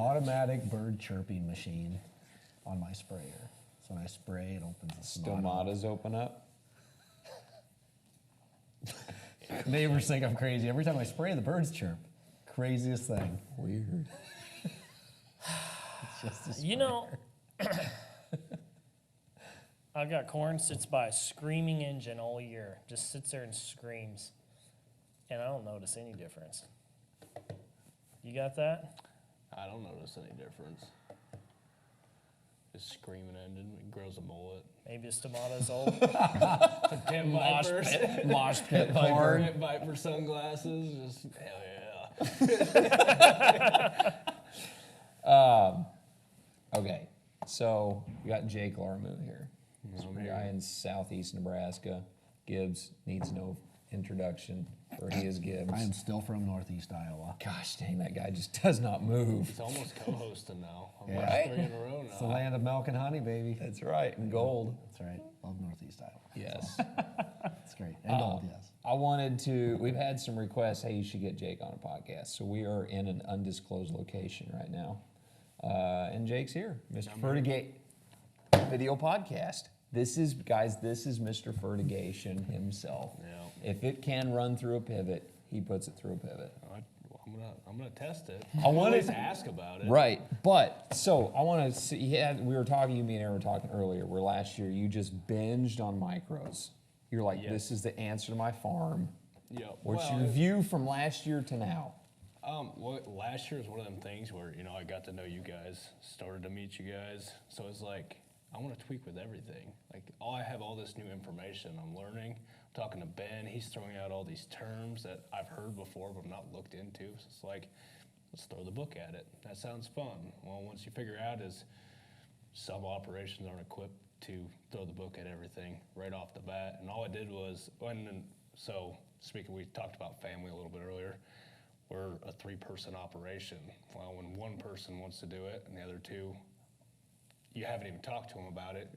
automatic bird chirping machine on my sprayer. So when I spray, it opens the stomata. Stomatas open up. Neighbors think I'm crazy. Every time I spray, the birds chirp. Craziest thing. Weird. It's just a sprayer. You know, I've got corn sits by a screaming engine all year. Just sits there and screams. And I don't notice any difference. You got that? I don't notice any difference. Just screaming engine, it grows a mullet. Maybe his tomato's old. Pit Mosh vipers. pit, mosh pit Viper, corn. Viper sunglasses, just hell yeah. Okay, so we got Jake Larmu here. He's a guy in southeast Nebraska. Gibbs needs no introduction, for he is Gibbs. I am still from Northeast Iowa. Gosh dang, that guy just does not move. He's almost co-hosting now. I'm Yeah. like 3 in a row It's the now. land of milk and honey, baby. That's right, and gold. That's right. Love Northeast Iowa. Yes. It's great. And gold, yes. I wanted to, we've had some requests, hey, you should get Jake on a podcast. So we are in an undisclosed location right now. And Jake's here, Mr. Fertigate video podcast. This is, guys, this is Mr. Fertigation himself. Yeah. If it can run through a pivot, he puts it through a pivot. I'm gonna test it. I wanted always to ask about it. Right, but so I want to see. We were talking. You, me, and Aaron were talking earlier. Where last year you just binged on micros. You're like, Yes. this is the answer to my farm. Yeah. What's well, your view from last year to now? Well, last year was one of them things where, I got to know you guys, started to meet you guys. So it's like, I want to tweak with everything. Like, I have all this new information I'm learning. I'm talking to Ben. He's throwing out all these terms that I've heard before but not looked into. So it's like, let's throw the book at it. That sounds fun. Well, once you figure out is some operations aren't equipped to throw the book at everything right off the bat. And all I did was, so speaking, we talked about family a little bit earlier. We're a 3-person operation. Well, when one person wants to do it and the other 2, you haven't even talked to them about it,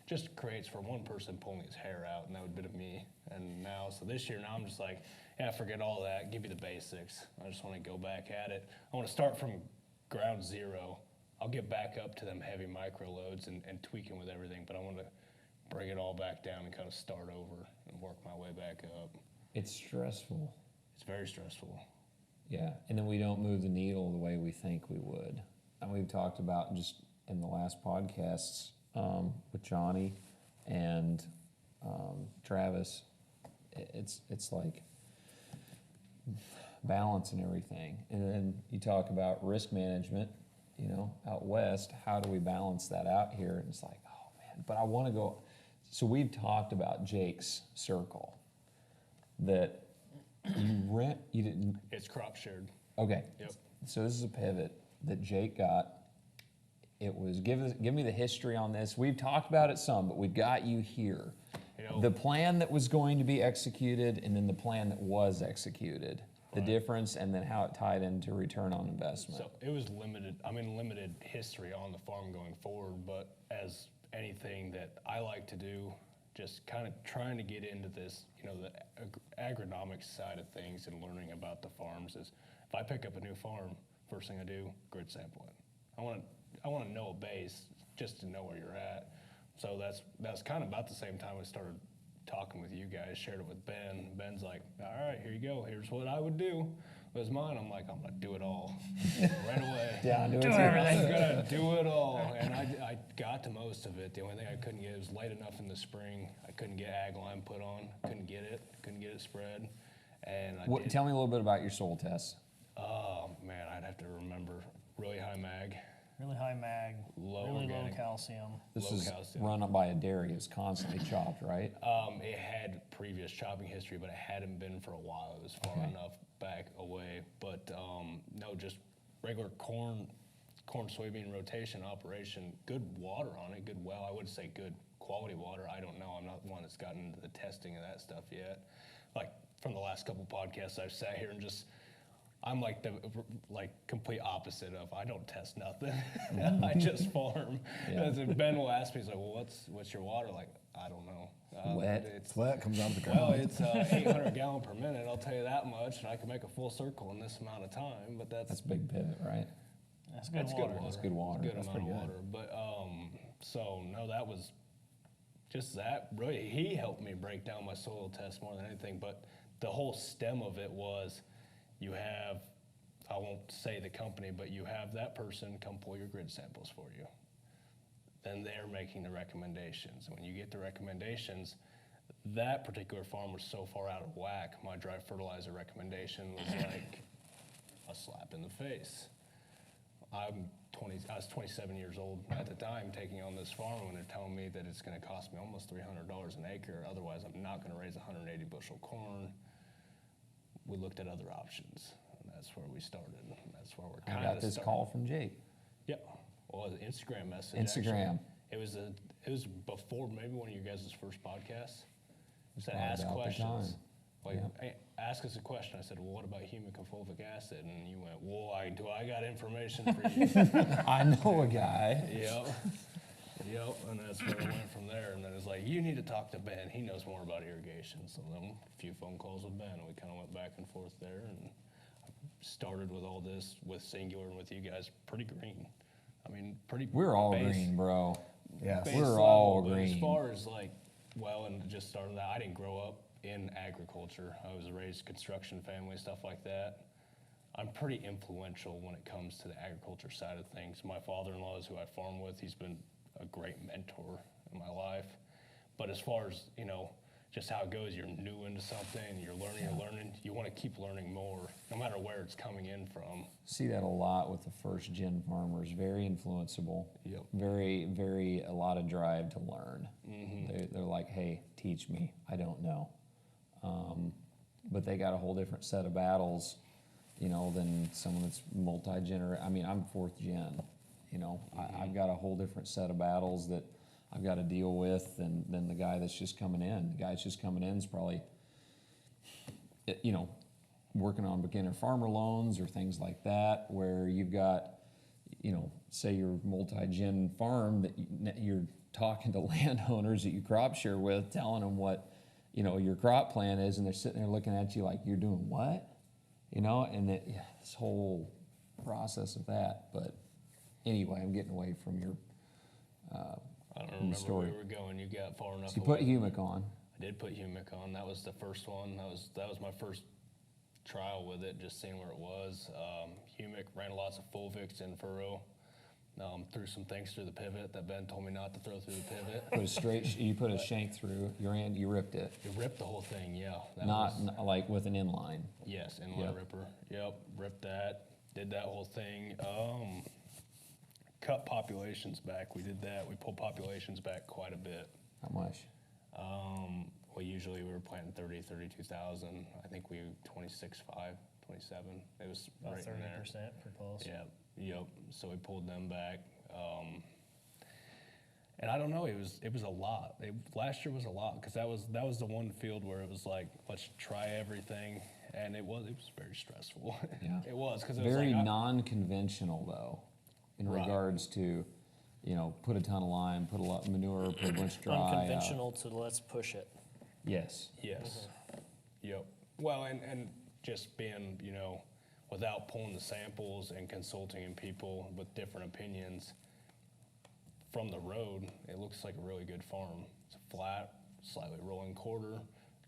just creates for one person pulling his hair out, and that would be to me. And now, so this year, now I'm just like, yeah, forget all that, give me the basics. I just want to go back at it. I want to start from ground zero. I'll get back up to them heavy micro loads and tweaking with everything, but I want to bring it all back down and kind of start over and work my way back up. It's stressful. It's very stressful. Yeah, and then we don't move the needle the way we think we would. And we've talked about just in the last podcasts with Johnny and Travis. It's like balance and everything. And then you talk about risk management, out west. How do we balance that out here? And it's like, oh man, but I want to go. So we've talked about Jake's circle that you didn't. It's crop shared. Okay. Yep. So this is a pivot that Jake got. It was, give me the history on this. We've talked about it some, but we've got you here. The plan that was going to be executed and then the plan that was executed. The difference and then how it tied into return on investment. So it was limited history on the farm going forward, but as anything that I like to do, just kind of trying to get into this, the agronomic side of things and learning about the farms is, if I pick up a new farm, first thing I do, grid sample it. I want to know a base just to know where you're at. So that's kind of about the same time I started talking with you guys, shared it with Ben. Ben's like, all right, here you go. Here's what I would do. It was mine. I'm like, I'm going to do it all right away. Yeah, Do everything. I'm going to do it all. And I got to most of it. The only thing I couldn't get, it was late enough in the spring. I couldn't get ag lime put on. Couldn't get it spread. And Tell me a little bit about your soil tests. Oh, man, I'd have to remember. Really high mag. Really high mag, Low really organic. low calcium. This Low is calcium. run up by a dairy. It's constantly chopped, right? It had previous chopping history, but it hadn't been for a while. It was far enough back away. But no, just regular corn, soybean rotation operation. Good water on it, good well. I would say good quality water. I don't know. I'm not one that's gotten into the testing of that stuff yet. Like from the last couple podcasts, I've sat here and I'm like the complete opposite of, I don't test nothing. I just farm. Yeah. And Ben will ask me, he's like, well, what's your water like? I don't know. Wet. It's wet, comes out of the ground. Well, it's 800 gallon per minute, I'll tell you that much, and I can make a full circle in this amount of time, but That's a big pivot, right? That's good That's water. good water. That's good water. Good That's amount of pretty water. But so no, that was just that. Really, he helped me break down my soil test more than anything. But the whole stem of it was, you have, I won't say the company, but you have that person come pull your grid samples for you. Then they're making the recommendations. And when you get the recommendations, that particular farm was so far out of whack. My dry fertilizer recommendation was like a slap in the face. I was 27 years old at the time taking on this farm when they're telling me that it's going to cost me almost $300 an acre. Otherwise, I'm not going to raise 180 bushel corn. We looked at other options, and that's where we started. And that's where we're I kind got of this call from Jake. Yeah, well, it was an Instagram message. Instagram. Actually. It was before maybe one of your guys' first podcasts. It said Probably ask about the questions. time. Like, Yeah. hey, ask us a question. I said, well, what about humic and fulvic acid? And you went, well, I got information for you. I know a guy. Yep, and that's where it went from there. And then it's like, you need to talk to Ben. He knows more about irrigation. So then a few phone calls with Ben, and we kind of went back and forth there. And started with all this with Singular and with you guys, pretty green. I mean, pretty. We're all base- green, bro. Yes. base We're level, all but green. As far as like, well, and just starting that, I didn't grow up in agriculture. I was raised construction family, stuff like that. I'm pretty influential when it comes to the agriculture side of things. My father-in-law is who I farm with. He's been a great mentor in my life. But as far as, just how it goes, you're new into something, you're learning, you want to keep learning more, no matter where it's coming in from. See that a lot with the first gen farmers. Very influenceable. Yep. Very, a lot of drive to learn. They're like, hey, teach me. I don't know. But they got a whole different set of battles, than someone that's multi-gener. I mean, I'm fourth gen. I've got a whole different set of battles that I've got to deal with than the guy that's just coming in. The guy that's just coming in is probably, working on beginner farmer loans or things like that, where you've got, say your multi-gen farm that you're talking to landowners that you crop share with, telling them what, your crop plan is, and they're sitting there looking at you like, you're doing what? And this whole process of that. But anyway, I'm getting away from your I don't the remember story. where we were going. You got far enough So you put away. humic on. I did put humic on. That was the first one. That was my first trial with it, just seeing where it was. Humic, ran lots of fulvics in furrow. Threw some things through the pivot that Ben told me not to throw through the pivot. Put a straight. You put a shank through your end. You ripped it. It ripped the whole thing, yeah. That Not was- like with an inline. Yes, inline Yep. ripper. Yep, ripped that. Did that whole thing. Cut populations back. We did that. We pulled populations back quite a bit. How much? Well, usually we were planting 32,000. I think we 26.5, 27. It was About right in there. 30% for close. Yeah, yep. So we pulled them back. And I don't know, it was a lot. Last year was a lot because that was the one field where it was like, let's try everything, and it was very stressful. Yeah. It was because it was Very like, non-conventional though, in Right. regards to, put a ton of lime, put a lot of manure, put a bunch of dry. Unconventional to let's push it. Yes. yes, yep. Well, and just being, without pulling the samples and consulting in people with different opinions. From the road, it looks like a really good farm. It's a flat, slightly rolling quarter,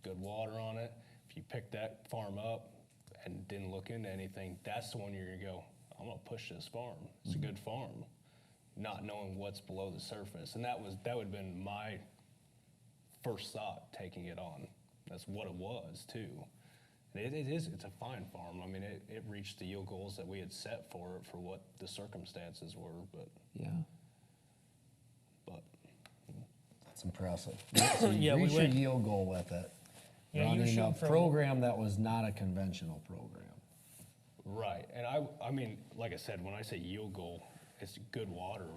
good water on it. If you pick that farm up and didn't look into anything, that's the one you're gonna go, I'm gonna push this farm. It's a good farm. Not knowing what's below the surface. And that would have been my first thought taking it on. That's what it was too. And it's a fine farm. I mean, it reached the yield goals that we had set for it for what the circumstances were, but That's impressive. So you Yeah, we reached your went- yield goal with it. Yeah, you were running a shooting from- program that was not a conventional program. right. And I mean, like I said, when I say yield goal, it's good water.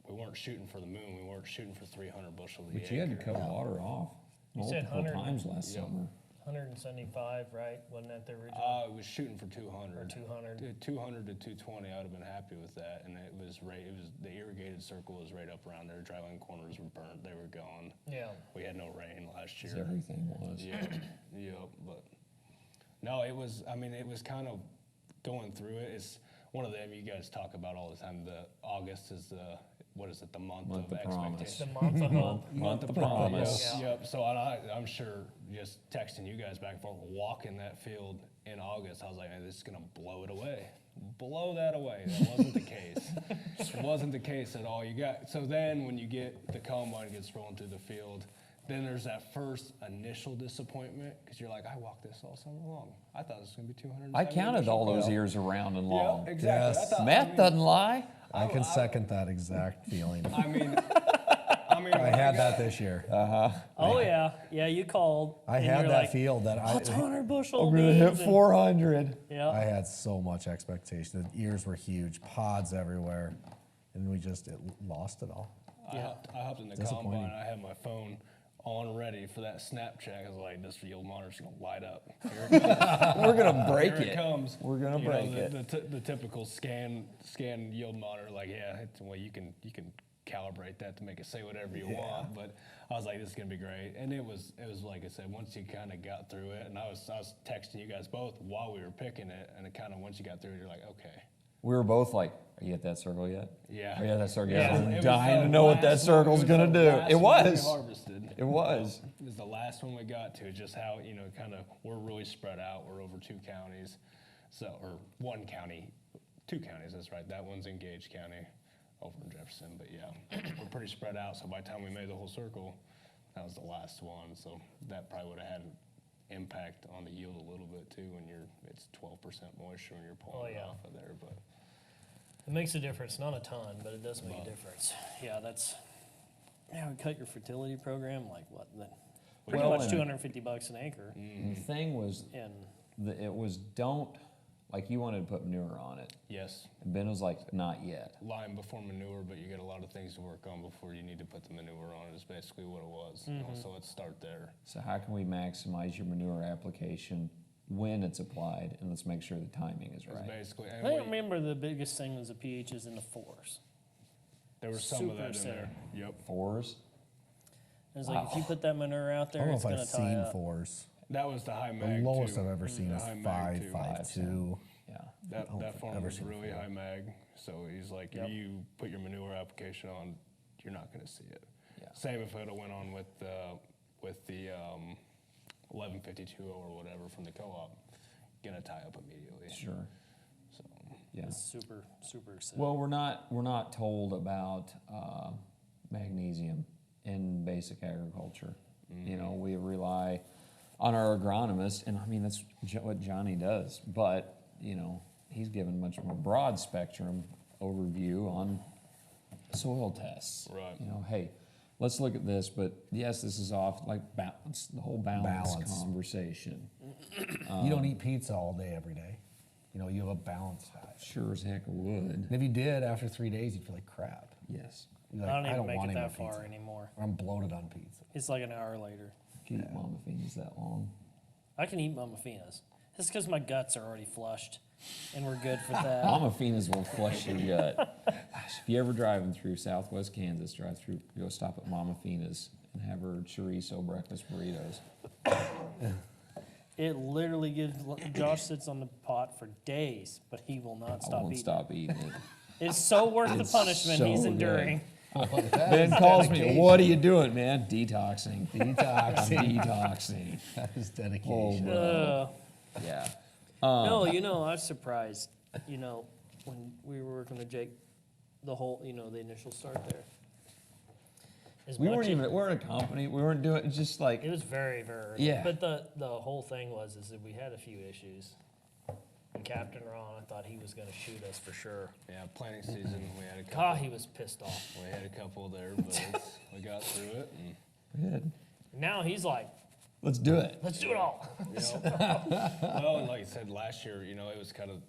We weren't shooting for the moon. We weren't shooting for 300 bushel a But you had to acre. cut water off You said multiple 100. times last Yep. summer. 175, right? Wasn't that the original? I was shooting for 200. Or 200. 200 to 220, I would have been happy with that. And it was the irrigated circle was right up around there. Dryland corners were burnt. They were gone. Yeah. We had no rain last 'Cause year. everything was. Yep, but no, it was kind of going through it. one of them you guys talk about all the time. The August is what is it? The month Month of of promise. expectation. The month of hope. Month of promise. Yep. So I'm sure just texting you guys back and forth, walking that field in August, I was like, hey, this is gonna blow it away. Blow that away. That wasn't the case. It wasn't the case at all. So then when you get the combine gets rolling through the field, then there's that first initial disappointment because you're like, I walked this all summer long. I thought it was gonna be 200. I counted all those years around and long. Yeah, exactly. Yes. Math doesn't lie. I can second that exact feeling. I mean, I had that this year. Oh yeah, you called. I and had you're that like, field that What's 100 bushel I'm gonna hit beans?" And- 400. Yeah. I had so much expectation. The ears were huge, pods everywhere, and we just lost it all. I hopped in the Disappointing. combine. I had my phone on ready for that Snapchat. I was like, this yield monitor's gonna light up. Here it comes. We're gonna break Here it. it comes. We're gonna You know, break it. The typical scan yield monitor, like it's well you can calibrate that to make it say whatever you want. But I was like, this is gonna be great, and it was like I said, once you kind of got through it, and I was texting you guys both while we were picking it, and it kind of once you got through it, you're like, okay. We were both like, "Are you at that circle yet? Yeah. Are you at that circle Yeah. yet?" It I'm was dying the to know what that last one- circle's gonna the do. last It one we was. harvested. It was. It was the last one we got to. Just how kind of we're really spread out. We're over 2 counties, or 1 county, 2 counties. That's right. That one's in Gage County, over in Jefferson. But yeah, we're pretty spread out. So by the time we made the whole circle, that was the last one. So that probably would have had an impact on the yield a little bit too. When it's 12% moisture when you're pulling it yeah. off of there, but. It makes a difference, not a ton, but it does make a difference. Yeah, we cut your fertility program, like what, then? Pretty Well, much and- $250 an acre. The thing was, And it was like you wanted to put manure on it. Yes, And Ben was like, not yet. lime before manure, but you got a lot of things to work on before you need to put the manure on. Is basically what it was. You know, so let's start there. So how can we maximize your manure application when it's applied, and let's make sure the timing is It's right. basically. I And we, remember the biggest thing was the pHs in the 4s. there was some of super that in acidic. there. Yep. 4s. It's like if you put that manure out I there, don't know it's if going I've to tie seen up. 4s. That was the high The mag. lowest too. I've ever seen The is high mag, 5, too. 5.2. Yeah. That think I've farm ever was seen really 4. high mag. So he's like, if you put your manure application on, you're not going to see it. Yeah. Same if it went on with the 1152 or whatever from the co-op, gonna tie up immediately. Sure. So Yeah. It's super, super acidic. Well, we're not told about magnesium in basic agriculture. You know, we rely on our agronomist, and I mean that's what Johnny does. But you know, he's given much more broad spectrum overview on soil tests. Right. You know, hey, let's look at this. But yes, this is off like balance, the whole balance. Conversation. You don't eat pizza all day, every day. You know, you have a balanced diet. Sure as heck would. And if you did, after 3 days, you'd feel like crap. Yes. You're like, I don't even make want it any that more far pizza. anymore. I'm bloated on pizza. It's like an hour later. Can eat mama finas that long. I can eat mama finas. It's because my guts are already flushed, and we're good for that. Mama finas will flush your gut. Gosh, if you ever driving through Southwest Kansas, drive through, go stop at Mama Fina's and have her chorizo breakfast burritos. It literally gives. Josh sits on the pot for days, but he will not I stop won't eating. stop eating it. It's so worth the It's punishment so he's good. enduring. Ben calls me, what are you doing, man? Detoxing. Detoxing. Detoxing. That is Oh, dedication. bro. Yeah. No, I was surprised. When we were working with Jake, the whole, the initial start there. As We much weren't as- even, we're in a company. We weren't doing, it's just like, It was very, very early. Yeah. But the whole thing was that we had a few issues. And Captain Ron, I thought he was going to shoot us for sure. yeah, planting season we had a couple. God, he was pissed off. We had a couple there, but we got through it. And, good. Now he's like, Let's do it. let's do it all. well, and like I said last year, it was kind of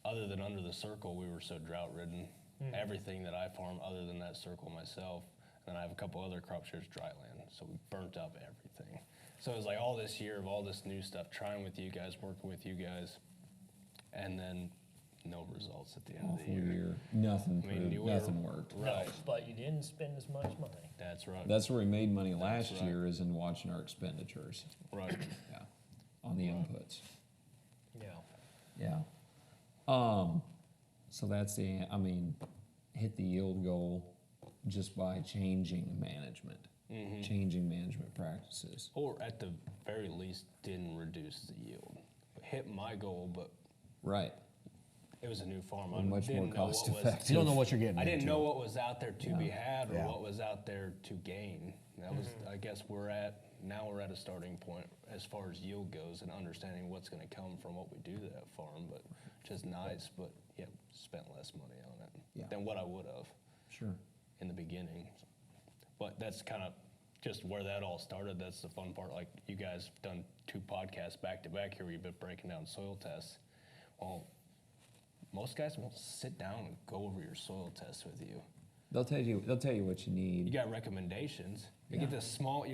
other than under the circle, we were so drought ridden. Everything that I farm, other than that circle myself, and I have a couple other crop shares dryland, so we burnt up everything. So it was like all this year of all this new stuff, trying with you guys, working with you guys, and then no results at the end of the Awful year. year. Nothing, I mean, proved, you were- nothing worked. Right. But you didn't spend as much money. That's right. That's where we made money last right. year, is in watching our expenditures. right. Yeah. On the inputs. Yeah. Yeah. So that's hit the yield goal just by changing management, changing management practices. Or at the very least, didn't reduce the yield. Hit my goal, but Right. it was a new farm. And much more cost effective. You don't know what you're getting I didn't into. know what was out there to be had or Yeah. what was out there to gain. That was, I guess we're at a starting point as far as yield goes and understanding what's going to come from what we do to that farm, but just nice, but yeah, spent less money on it than what I would have Sure. in the beginning. But that's kind of just where that all started. That's the fun part. Like you guys have done 2 podcasts back to back here where you've been breaking down soil tests. Well, most guys won't sit down and go over your soil tests with you. They'll tell you what you need. You got recommendations. You get this small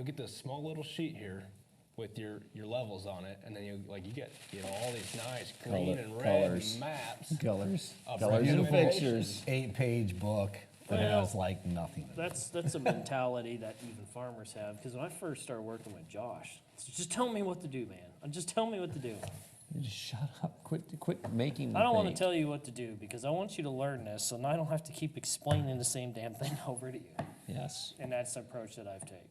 little sheet here with your levels on it, and then you get all these nice green and red colors. maps. Colors. Of Colors and recommendations. pictures. 8-page book that Well, has like nothing in it. That's a mentality that even farmers have. Because when I first started working with Josh, it's just tell me what to do, man. Just tell me what to do. Just shut up. Quit making me I don't want to think. tell you what to do because I want you to learn this, so I don't have to keep explaining the same damn thing over to you. Yes. And that's the approach that I've taken.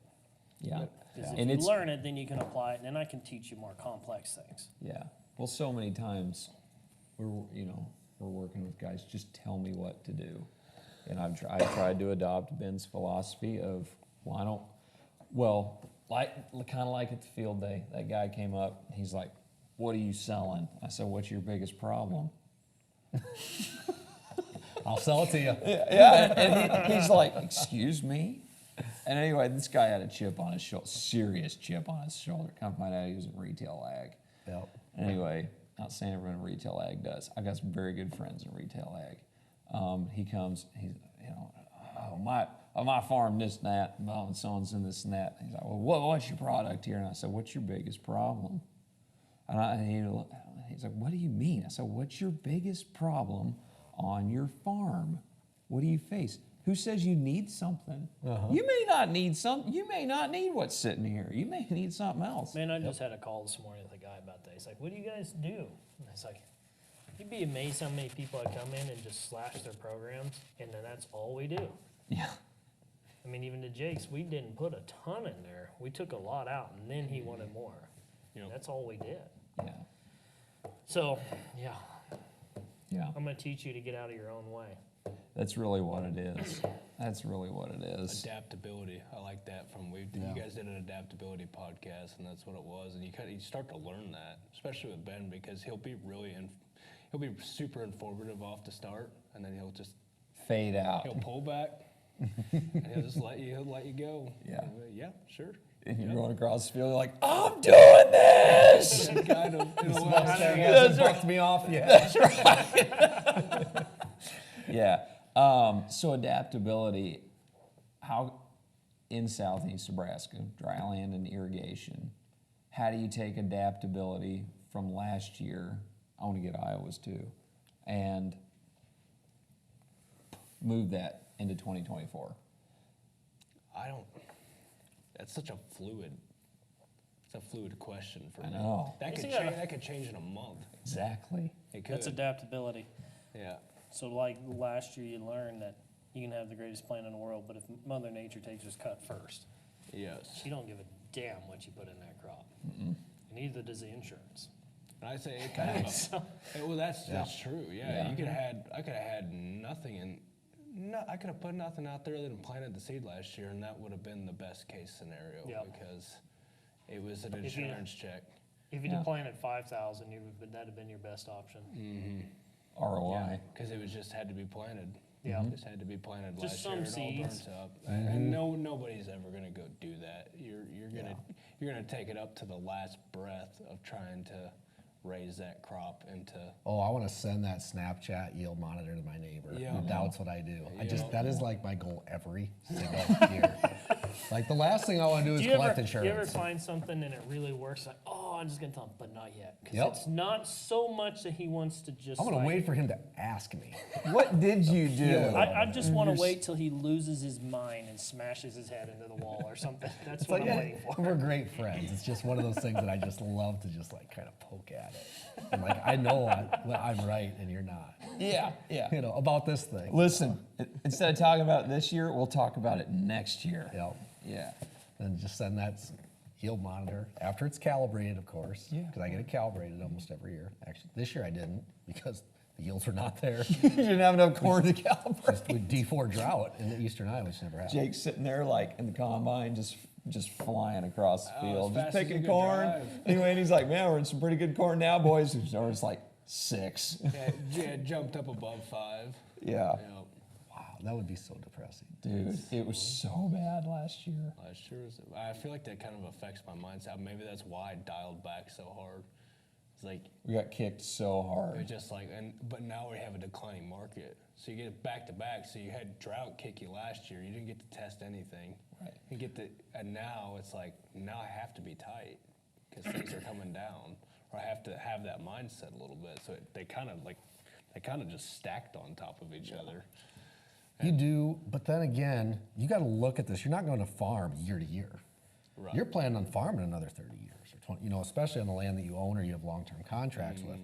Yeah. Because And if it's you learn it, then you can apply it, and then I can teach you more complex things. yeah. Well, so many times we're working with guys. Just tell me what to do. And I tried to adopt Ben's philosophy of kind of like at the field day. That guy came up. He's like, "What are you selling?" I said, "What's your biggest problem?" I'll sell it to you. Yeah, and he's like, "Excuse me." And anyway, this guy had a chip on his shoulder, serious chip on his shoulder. Come find out he was in retail ag. Yep. Anyway, not saying everyone in retail ag does. I got some very good friends in retail ag. He comes, my farm this and that, and so-and-so and this and that. He's like, well, what's your product here? And I said, what's your biggest problem? And he's like, what do you mean? I said, what's your biggest problem on your farm? What do you face? Who says you need something? You may not need something. You may not need what's sitting here. You may need something else. Man, I just had a call this morning with a guy about that. He's like, what do you guys do? And it's like, you'd be amazed how many people that come in and just slash their programs, and then that's all we do. Yeah. I mean, even to Jake's, we didn't put a ton in there. We took a lot out, and then he wanted more. Yep. That's all we did. Yeah. So, yeah, Yeah. I'm going to teach you to get out of your own way. That's really what it is. That's really what it is. Adaptability. I like that you guys did an adaptability podcast, and that's what it was. And you start to learn that, especially with Ben, because he'll be super informative off the start, and then he'll just Fade out. he'll pull back, and he'll just let you go. Yeah. Yeah, sure. And you're going across the field, you're like, I'm doing this! Kind of, in a way. Hasn't bucked me off yet. Yeah. So adaptability, how in southeast Nebraska, dry land and irrigation, how do you take adaptability from last year, I want to get Iowa's too, and move that into 2024? That's such a fluid question for I me. know. That could change in a month. Exactly. It could. That's adaptability. Yeah. So like last year, you learned that you can have the greatest plant in the world, but if Mother Nature takes its cut first, Yes. she don't give a damn what you put in that crop. And neither does the insurance. And I say it kind of. That's true. Yeah. Yeah. I could have had nothing, and I could have put nothing out there than planted the seed last year, and that would have been the best case scenario because it was an insurance check. If you'd have planted 5,000, that'd have been your best option. ROI. Because it was just had to be planted. Yeah. Just had to be planted Just last year. some It all seeds. burnt up, and nobody's ever gonna go do that. You're gonna take it up to the last breath of trying to raise that crop into. Oh, I want to send that Snapchat yield monitor to my neighbor Yeah. who doubts what I do. Yeah. That is like my goal every single year. Like the last thing I want to do is collect insurance. Do you ever find something and it really works? Like, oh, I'm just gonna tell him, but not yet. Because Yep. it's not so much that he wants to just. I'm gonna like, wait for him to ask me. What did you do? I just want to wait till he loses his mind and smashes his head into the wall or something. That's It's what like, I'm waiting for. we're great friends. It's just one of those things that I just love to just like kind of poke at it. And like, I know I'm right and you're not, Yeah, yeah. you know, about this thing. Listen, instead of talking about it this year, we'll talk about it next year. Yep. Yeah. And just send that yield monitor after it's calibrated, of course. Yeah. Because I get it calibrated almost every year. Actually, this year I didn't because the yields were not there. You didn't have enough corn to calibrate. Just with D4 drought in the eastern Iowa, which never happened. Jake's sitting there like in the combine, just flying across the Oh, field, as just fast as you picking could corn. drive. Anyway, and he's like, man, we're in some pretty good corn now, boys. Or it's like 6. Yeah, jumped up above 5. Yeah. Yep. Wow, that would be so depressing. Dude, it was so bad last year. Last year was, I feel like that kind of affects my mindset. Maybe that's why I dialed back so hard. It's like, We got kicked so it hard. was just like, but now we have a declining market. So you get it back to back. So you had drought kick you last year. You didn't get to test anything. Right. You get and now it's like, now I have to be tight because things are coming down. Or I have to have that mindset a little bit. So they kind of just stacked on top of each other. You do, but then again, you got to look at this. You're not going to farm year to year. Right. You're planning on farming another 30 years or 20, you know, especially on the land that you own or you have long-term contracts with.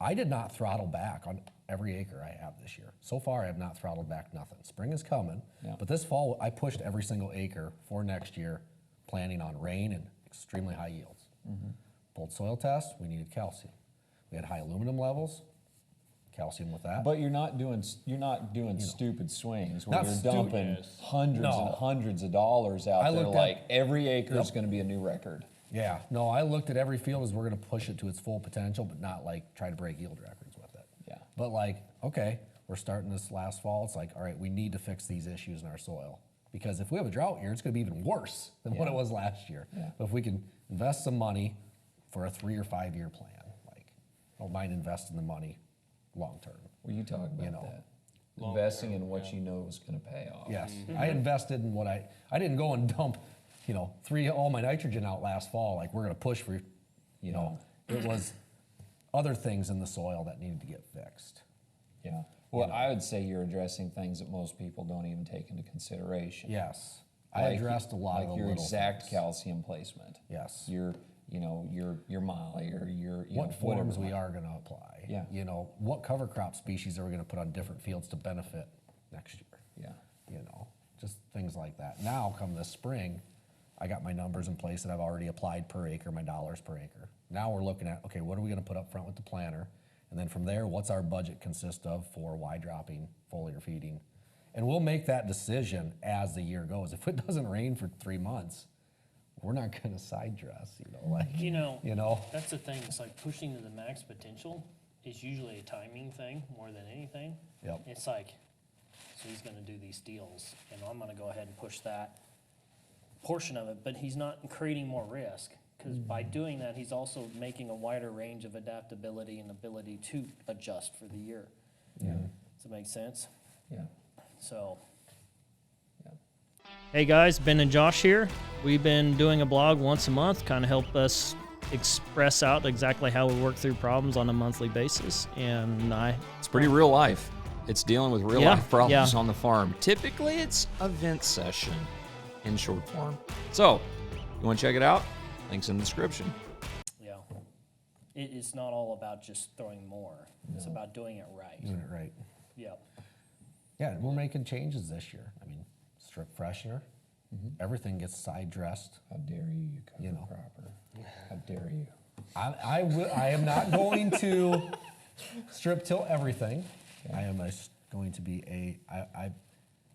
I did not throttle back on every acre I have this year. So far, I have not throttled back nothing. Spring is coming, Yeah. but this fall, I pushed every single acre for next year, planning on rain and extremely high yields. Pulled soil tests, we needed calcium. We had high aluminum levels, calcium with that. But you're not doing stupid swings where Not you're stu- dumping Yes. hundreds No. and hundreds of dollars out I there. looked at- Like every acre is Yep. going to be a new record. Yeah, no, I looked at every field as we're gonna push it to its full potential, but not like try to break yield records with it. Yeah. But like, okay, we're starting this last fall, it's like, all right, we need to fix these issues in our soil. Because if we have a drought year, it's gonna be even worse than what Yeah. it was last year. Yeah. But if we can invest some money for a 3 or 5 year plan, like, I don't mind investing the money long-term. Well, you talk about know. that. Investing in what you know is going to pay off. Yes, I invested in what I didn't go and dump, you know, all my nitrogen out last fall, like we're gonna push for, you know, it was other things in the soil that needed to get fixed. Yeah. Well, I would say you're addressing things that most people don't even take into consideration. Yes, I Like- addressed a lot like of the your little exact things. calcium placement. Yes. Your molly or your What know, forms whatever. we are gonna apply. Yeah. You know, what cover crop species are we gonna put on different fields to benefit next year? Yeah. You know, just things like that. Now, come this spring, I got my numbers in place that I've already applied per acre, my dollars per acre. Now we're looking at, okay, what are we gonna put up front with the planter? And then from there, what's our budget consist of for wide dropping, foliar feeding? And we'll make that decision as the year goes. If it doesn't rain for 3 months, we're not gonna side dress, you know, like, You know, you know? that's the thing. It's like pushing to the max potential is usually a timing thing more than anything. Yep. It's like, so he's gonna do these deals, and I'm gonna go ahead and push that portion of it, but he's not creating more risk. Because by doing that, he's also making a wider range of adaptability and ability to adjust for the year. Yeah. Does that make sense? Yeah. So. Yeah. Hey guys, Ben and Josh here. We've been doing a blog once a month, kind of help us express out exactly how we work through problems on a monthly basis. And It's pretty real life. It's dealing with real Yeah, life problems yeah. on the farm. Typically, it's event session in short form. So, you want to check it out? Links in the description. yeah, it's not all about just throwing more. It's about doing it right. Doing it right. Yep. Yeah, and we're making changes this year. I mean, strip freshener, everything gets side dressed. How dare you cover You know. cropper? How dare you? I am not going to strip till everything. I am going to be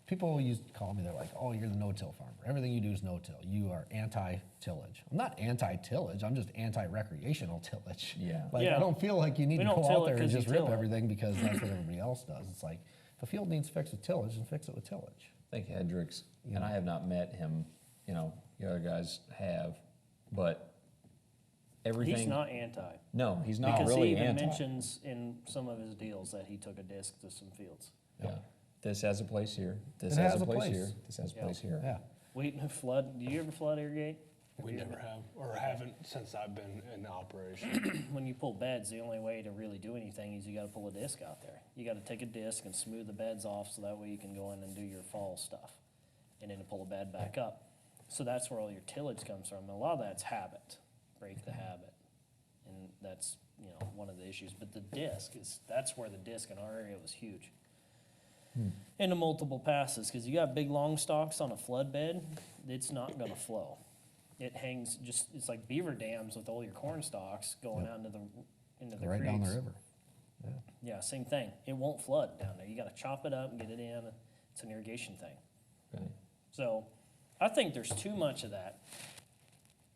people used to call me, they're like, oh, you're the no-till farmer. Everything you do is no-till. You are anti-tillage. I'm not anti-tillage, I'm just anti-recreational tillage. Yeah. Like, Yeah. I don't feel like you need We to don't go till out it there and 'cause you just rip till it. everything because that's what everybody else does. It's like, if a field needs fixed with tillage, then fix it with tillage. I think Hendricks, and I have not met him, you know, the other guys have, but everything. He's not anti. No, he's not Because really he even anti. mentions in some of his deals that he took a disc to some fields. Yeah. This has a place here. This It has, has a a place place. here. This has a Yeah. place here. Yeah. Wait, flood, do you ever flood irrigate? We never have, or haven't since I've been in operation. When you pull beds, the only way to really do anything is you gotta pull a disc out there. You gotta take a disc and smooth the beds off so that way you can go in and do your fall stuff. And then to pull a bed back up. So that's where all your tillage comes from. And a lot of that's habit, break the habit. And that's, one of the issues. But the disc that's where the disc in our area was huge. Into multiple passes, because you got big long stalks on a flood bed, it's not gonna flow. It hangs it's like beaver dams with all your corn stalks going out into the Right down the creeks. river. Yeah. Yeah, same thing. It won't flood down there. You gotta chop it up and get it in. It's an irrigation thing. Right. So I think there's too much of that.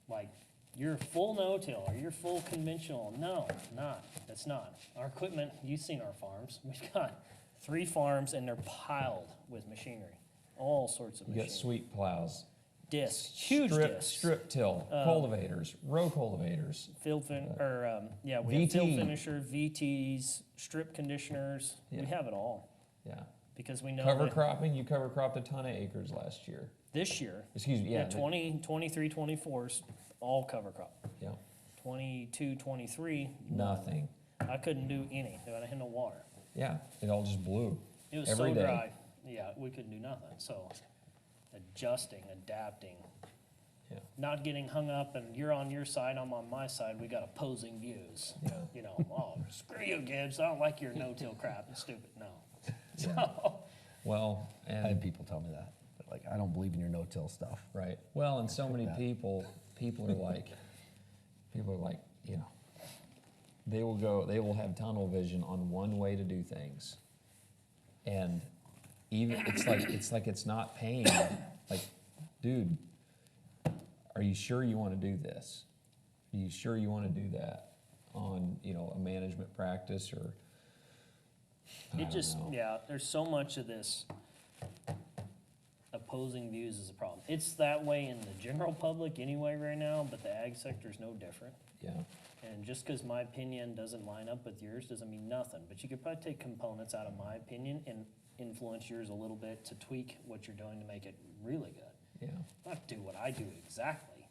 Like, you're full no-till or you're full conventional. No, not. That's not. Our equipment, you've seen our farms. We've got 3 farms and they're piled with machinery. All sorts of You machinery. got sweep plows, Discs, huge discs. strip till, cultivators, row cultivators. Field we have field VT. finisher, VTs, strip conditioners. Yeah. We have it all Yeah. because we know Cover that cropping, you cover cropped a ton of acres last year. this year, Excuse me, yeah. 20, 23, 24's all cover crop. Yeah, 22, 23, nothing. I couldn't do any. I had no water. Yeah, it all just blew. It was Every so day. dry. Yeah, we couldn't do nothing. So adjusting, adapting, Yeah. not getting hung up and you're on your side, I'm on my side. We got opposing views. Yeah. Oh, screw you, Gibbs. I don't like your no-till crap. It's stupid. No. So, Well, I had and, people tell me that. They're like, I don't believe in your no-till stuff. right, well, and so many that. people are like, they will have tunnel vision on one way to do things. And even, it's not paying, like, dude, are you sure you want to do this? Are you sure you want to do that on, a management practice or? I it don't just, know. there's so much of this opposing views is a problem. It's that way in the general public anyway right now, but the ag sector is no different. Yeah, And just because my opinion doesn't line up with yours doesn't mean nothing. But you could probably take components out of my opinion and influence yours a little bit to tweak what you're doing to make it really good. yeah, Not do what I do exactly,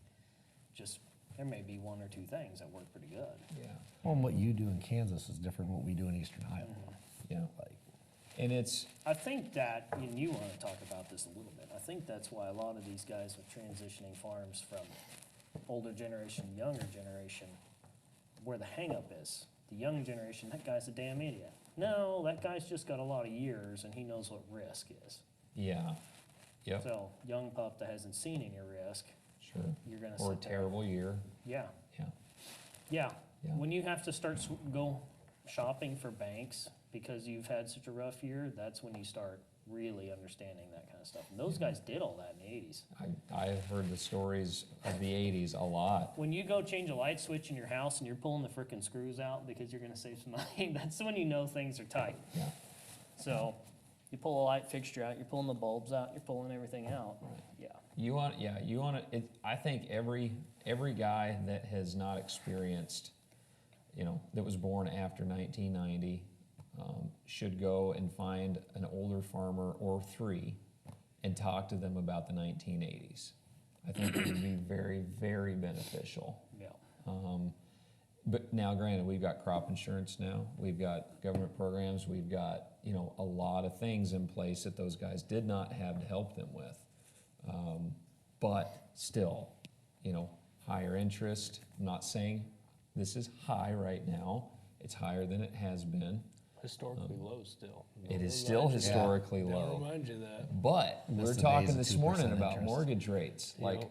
just there may be 1 or 2 things that work pretty good. yeah, Well, and what you do in Kansas is different from what we do in Eastern Iowa. yeah. Like, And it's, I think that, and you want to talk about this a little bit, I think that's why a lot of these guys are transitioning farms from older generation, younger generation, where the hangup is. The young generation, that guy's a damn idiot. No, that guy's just got a lot of years and he knows what risk is. yeah, yep, So, young pup that hasn't seen any risk, sure. you're gonna Or a sit there. terrible year, Yeah, yeah, yeah. Yeah. When you have to start go shopping for banks because you've had such a rough year, that's when you start really understanding that kind of stuff. And those guys did all that in the 80s. I've heard the stories of the 80s a lot. When you go change a light switch in your house and you're pulling the frickin' screws out because you're gonna save some money, that's when you know things are tight. Yeah, So, you pull a light fixture out, you're pulling the bulbs out, you're pulling everything out. Yeah. you want to, I think every guy that has not experienced, that was born after 1990, should go and find an older farmer or 3 and talk to them about the 1980s. I think it would be very, very beneficial. Yeah. But now, granted, we've got crop insurance now, we've got government programs, we've got, a lot of things in place that those guys did not have to help them with. But still, higher interest, I'm not saying this is high right now, it's higher than it has been. Historically low still. It is still historically They'll low. remind you that. But Miss we're the days talking of this 2% morning about interest. mortgage rates, like,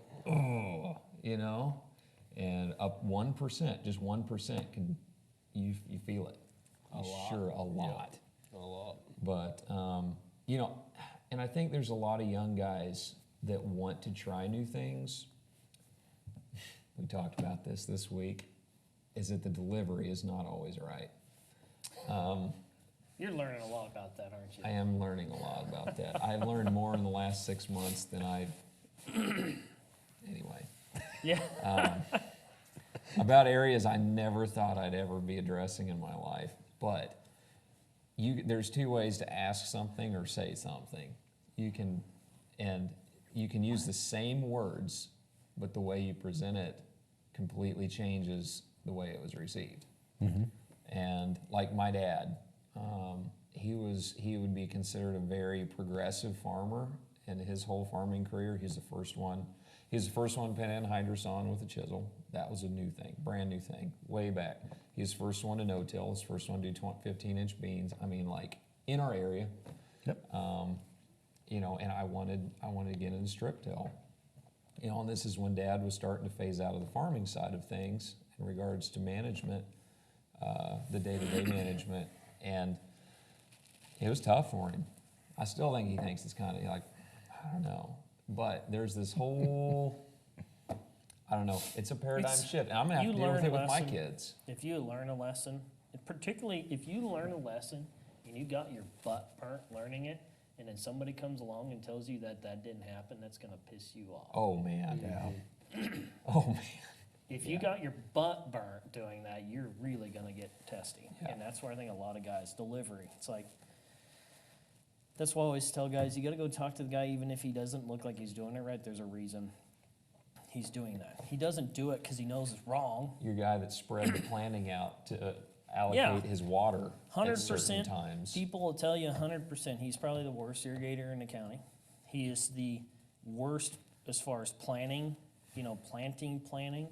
and up 1%, just 1% can, you feel it. A lot. Sure, a lot. A lot. But, and I think there's a lot of young guys that want to try new things. We talked about this week, is that the delivery is not always right. You're learning a lot about that, aren't you? I am learning a lot about that. I've learned more in the last 6 months than anyway. Yeah. About areas I never thought I'd ever be addressing in my life. But there's 2 ways to ask something or say something. You can use the same words, but the way you present it completely changes the way it was received. And like my dad, he would be considered a very progressive farmer in his whole farming career. He's the first one. He was the first one to put in hydroson with a chisel. That was a new thing, brand new thing, way back. He was the first one to no-till. His first one to do 15-inch beans. I mean, like in our area. Yep. You know, and I wanted to get into strip till. You know, and this is when Dad was starting to phase out of the farming side of things in regards to management, the day-to-day management, and it was tough for him. I still think he thinks it's kind of like, I don't know, but there's this whole, I don't know, it's a paradigm shift, and I'm gonna have to deal with it with my kids. If you learn a lesson, particularly if you learn a lesson and you got your butt burnt learning it, and then somebody comes along and tells you that that didn't happen, that's gonna piss you off. Oh man. Yeah. Oh man. If you got your butt burnt doing that, you're really gonna get testy. Yeah. And that's where I think a lot of guys, delivery, it's like, that's why I always tell guys, you gotta go talk to the guy, even if he doesn't look like he's doing it right, there's a reason he's doing that. He doesn't do it because he knows it's wrong. Your guy that spread the planning out to allocate his water at certain 100%. times. People will tell you 100%. He's probably the worst irrigator in the county. He is the worst as far as planning, planting.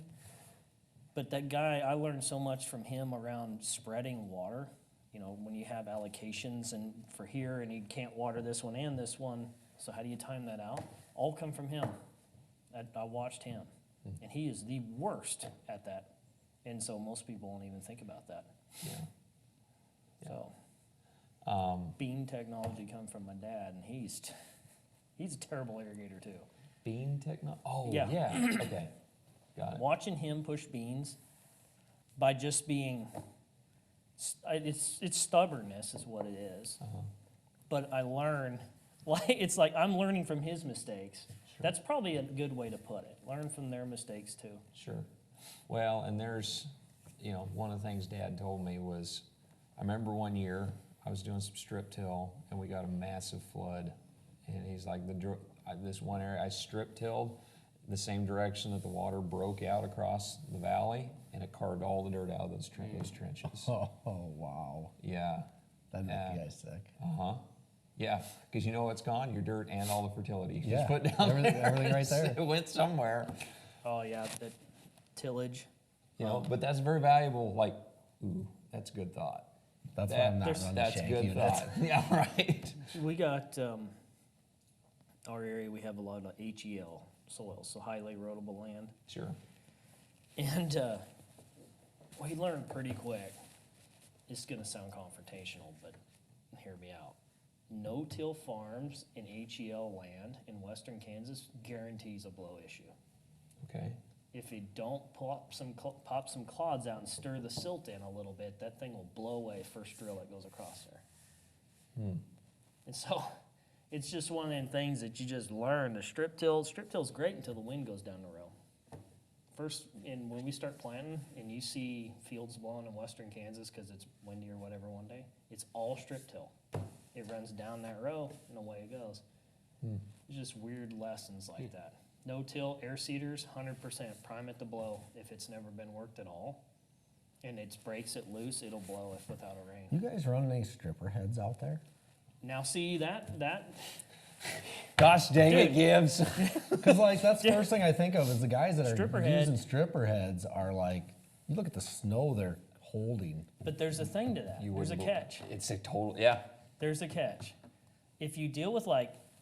But that guy, I learned so much from him around spreading water. When you have allocations and for here, and you can't water this one and this one, so how do you time that out? All come from him. I watched him, and he is the worst at that. And so most people won't even think about that. Yeah. So, bean technology come from my dad, and he's a terrible irrigator too. Bean technology? Oh, Yeah. yeah. Okay. Got it. Watching him push beans by just being, it's stubbornness is what it is. But I learn, it's like I'm learning from his mistakes. Sure. That's probably a good way to put it. Learn from their mistakes too. Sure. Well, and there's, one of the things Dad told me was, I remember one year I was doing some strip till and we got a massive flood. And he's like, this one area I strip tilled the same direction that the water broke out across the valley, and it carved all the dirt out of those trenches. Oh, wow. Yeah. That'd make you guys sick. Uh-huh. Yeah, because you know what's gone? Your dirt and all the fertility. Yeah, Just put down everything right there. It went somewhere. Oh yeah, the tillage. But that's very valuable. Like, ooh, that's a good thought. That's why I'm not running That's shank good units. thought. Yeah, right. We got, our area, we have a lot of HEL soil, so highly erodible land. Sure. And we learned pretty quick, it's gonna sound confrontational, but hear me out. No-till farms in HEL land in western Kansas guarantees a blow issue. Okay. If you don't pop some clods out and stir the silt in a little bit, that thing will blow away first drill that goes across there. And so it's just one of them things that you just learn. The strip till's great until the wind goes down the row. And when we start planting and you see fields blowing in western Kansas because it's windy or whatever one day, it's all strip till. It runs down that row and away it goes. It's just weird lessons like that. No-till, air seeders, 100% prime it to blow if it's never been worked at all. And it breaks it loose, it'll blow if without a rain. You guys running any stripper heads out there? Now see that Gosh dang it, Dude. Gibbs. Because that's the first thing I think of is the guys that are Stripper head. using stripper heads are like, you look at the snow they're holding. but there's a thing to that. There's a catch. It's a total, yeah. There's a catch. If you deal with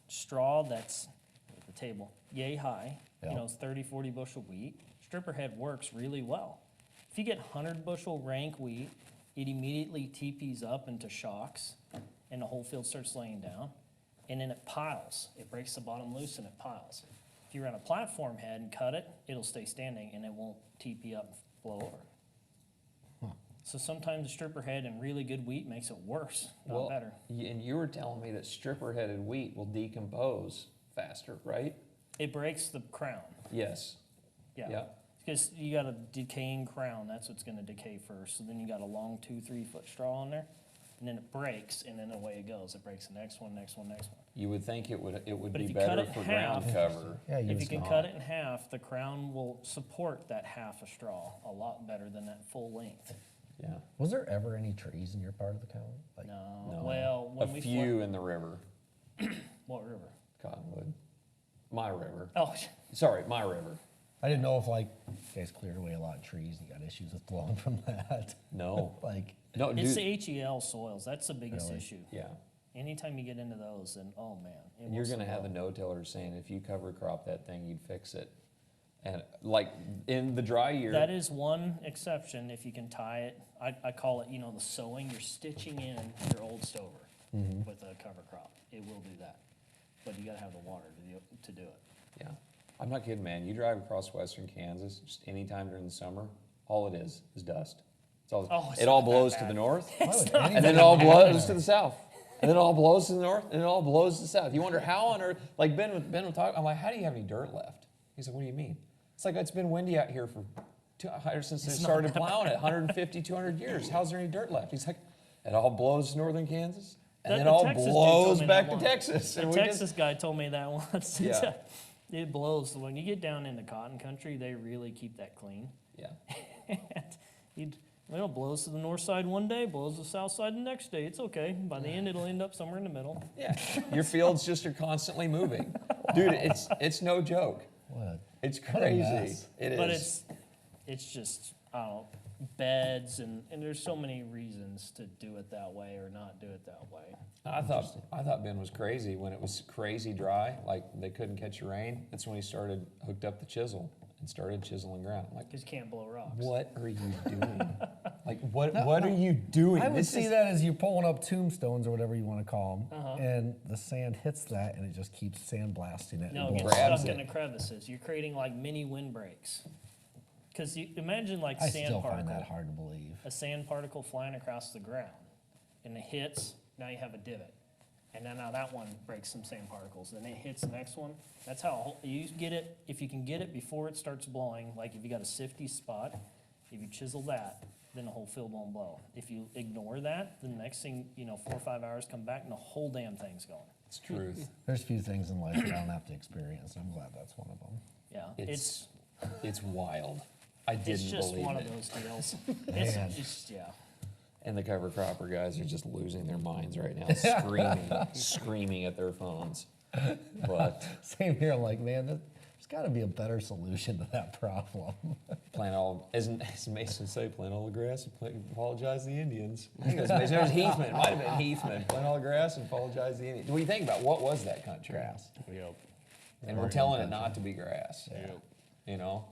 straw that's at the table, yay high, Yeah. it's 30, 40 bushel wheat, stripper head works really well. If you get 100 bushel rank wheat, it immediately TPs up into shocks and the whole field starts laying down, and then it piles. It breaks the bottom loose and it piles. If you run a platform head and cut it, it'll stay standing and it won't TP up and blow over. So sometimes a stripper head and really good wheat makes it worse, not better. And you were telling me that stripper-headed wheat will decompose faster, right? It breaks the crown. Yes. Yeah. Yeah. Because you got a decaying crown, that's what's gonna decay first. So then you got a long 2-3 foot straw on there. and then it breaks, and then away it goes. It breaks the next one, next one, next one. You would think it would But be if you cut better it in for ground half- cover. Yeah, If you it's can not. cut it in half, the crown will support that half a straw a lot better than that full length. Yeah. Was there ever any trees in your part of the county? Like, No, No. well, when A we few in the river, what river? Cottonwood. My river. Oh, Sorry, my river. I didn't know if like you guys cleared away a lot of trees. You got issues with blowing from that. No. Like, No, it's dude. the HEL soils. That's the biggest Really? issue. Yeah. Anytime you get into those, then oh man, it You're will gonna have a slow. no-tiller saying if you cover crop that thing, you'd fix it. And like in the dry year. That is one exception if you can tie it. I call it, the sewing. You're stitching in your old stover with a cover crop. It will do that, but you got to have the water to do it. Yeah. I'm not kidding, man. You drive across western Kansas, just anytime during the summer, all it is dust. It's all, Oh, it's it all not that blows to bad. the north, why would and then it all blows to the south. And then it all blows to the north, and it all blows to the south. You wonder how on earth, like Ben would talk, I'm like, how do you have any dirt left? He's like, what do you mean? It's like, it's been windy out here since they started plowing it, 150, 200 years. How's there any dirt left? He's like, it all blows to northern Kansas, and That- then the all Texas dude told blows me back that to once. Texas. The And we Texas just, guy told me that once. Yeah. It blows. When you get down into cotton country, they really keep that clean. yeah. It blows to the north side one day, blows to the south side the next day. It's okay. By the end, it'll end up somewhere in the middle. Yeah, your fields just are constantly moving. Dude, it's no joke. what? It's What a crazy. mess. It is. But it's just, I don't know, beds, and there's so many reasons to do it that way or not do it that way. I thought Ben was crazy when it was crazy dry, like they couldn't catch a rain. That's when he hooked up the chisel and started chiseling ground. I'm like, Because you can't blow rocks. what are you doing? Like, what are you doing? I would This see is- that as you pulling up tombstones or whatever you want to call them, Uh-huh. and the sand hits that, and it just keeps sandblasting it. No, and it blowing gets grabs stuck it. in the crevices. You're creating like mini windbreaks. Because you imagine like I sand still find particle. that hard to believe. A sand particle flying across the ground, and it hits, now you have a divot. And then now that one breaks some sand particles, then it hits the next one. That's how you get it, if you can get it before it starts blowing, like if you got a sifty spot, if you chisel that, then the whole field won't blow. If you ignore that, the next thing, 4 or 5 hours come back and the whole damn thing's going. It's truth. There's few things in life that I don't have to experience. I'm glad that's one of them. Yeah, It's wild. I it's didn't just believe one it. of those deals. Man. Yeah. And the cover cropper guys are just losing their minds right now, screaming at their phones. But Same here. I'm like, man, there's got to be a better solution to that problem. as Mason say, plant all the grass and apologize to the Indians. I think it was Mason. It was Heathman. It might have been Heathman. Plant all the grass and apologize to the Indians. What do you think about what was that country? Grass. Yep. And we're telling it not to be grass. Yep.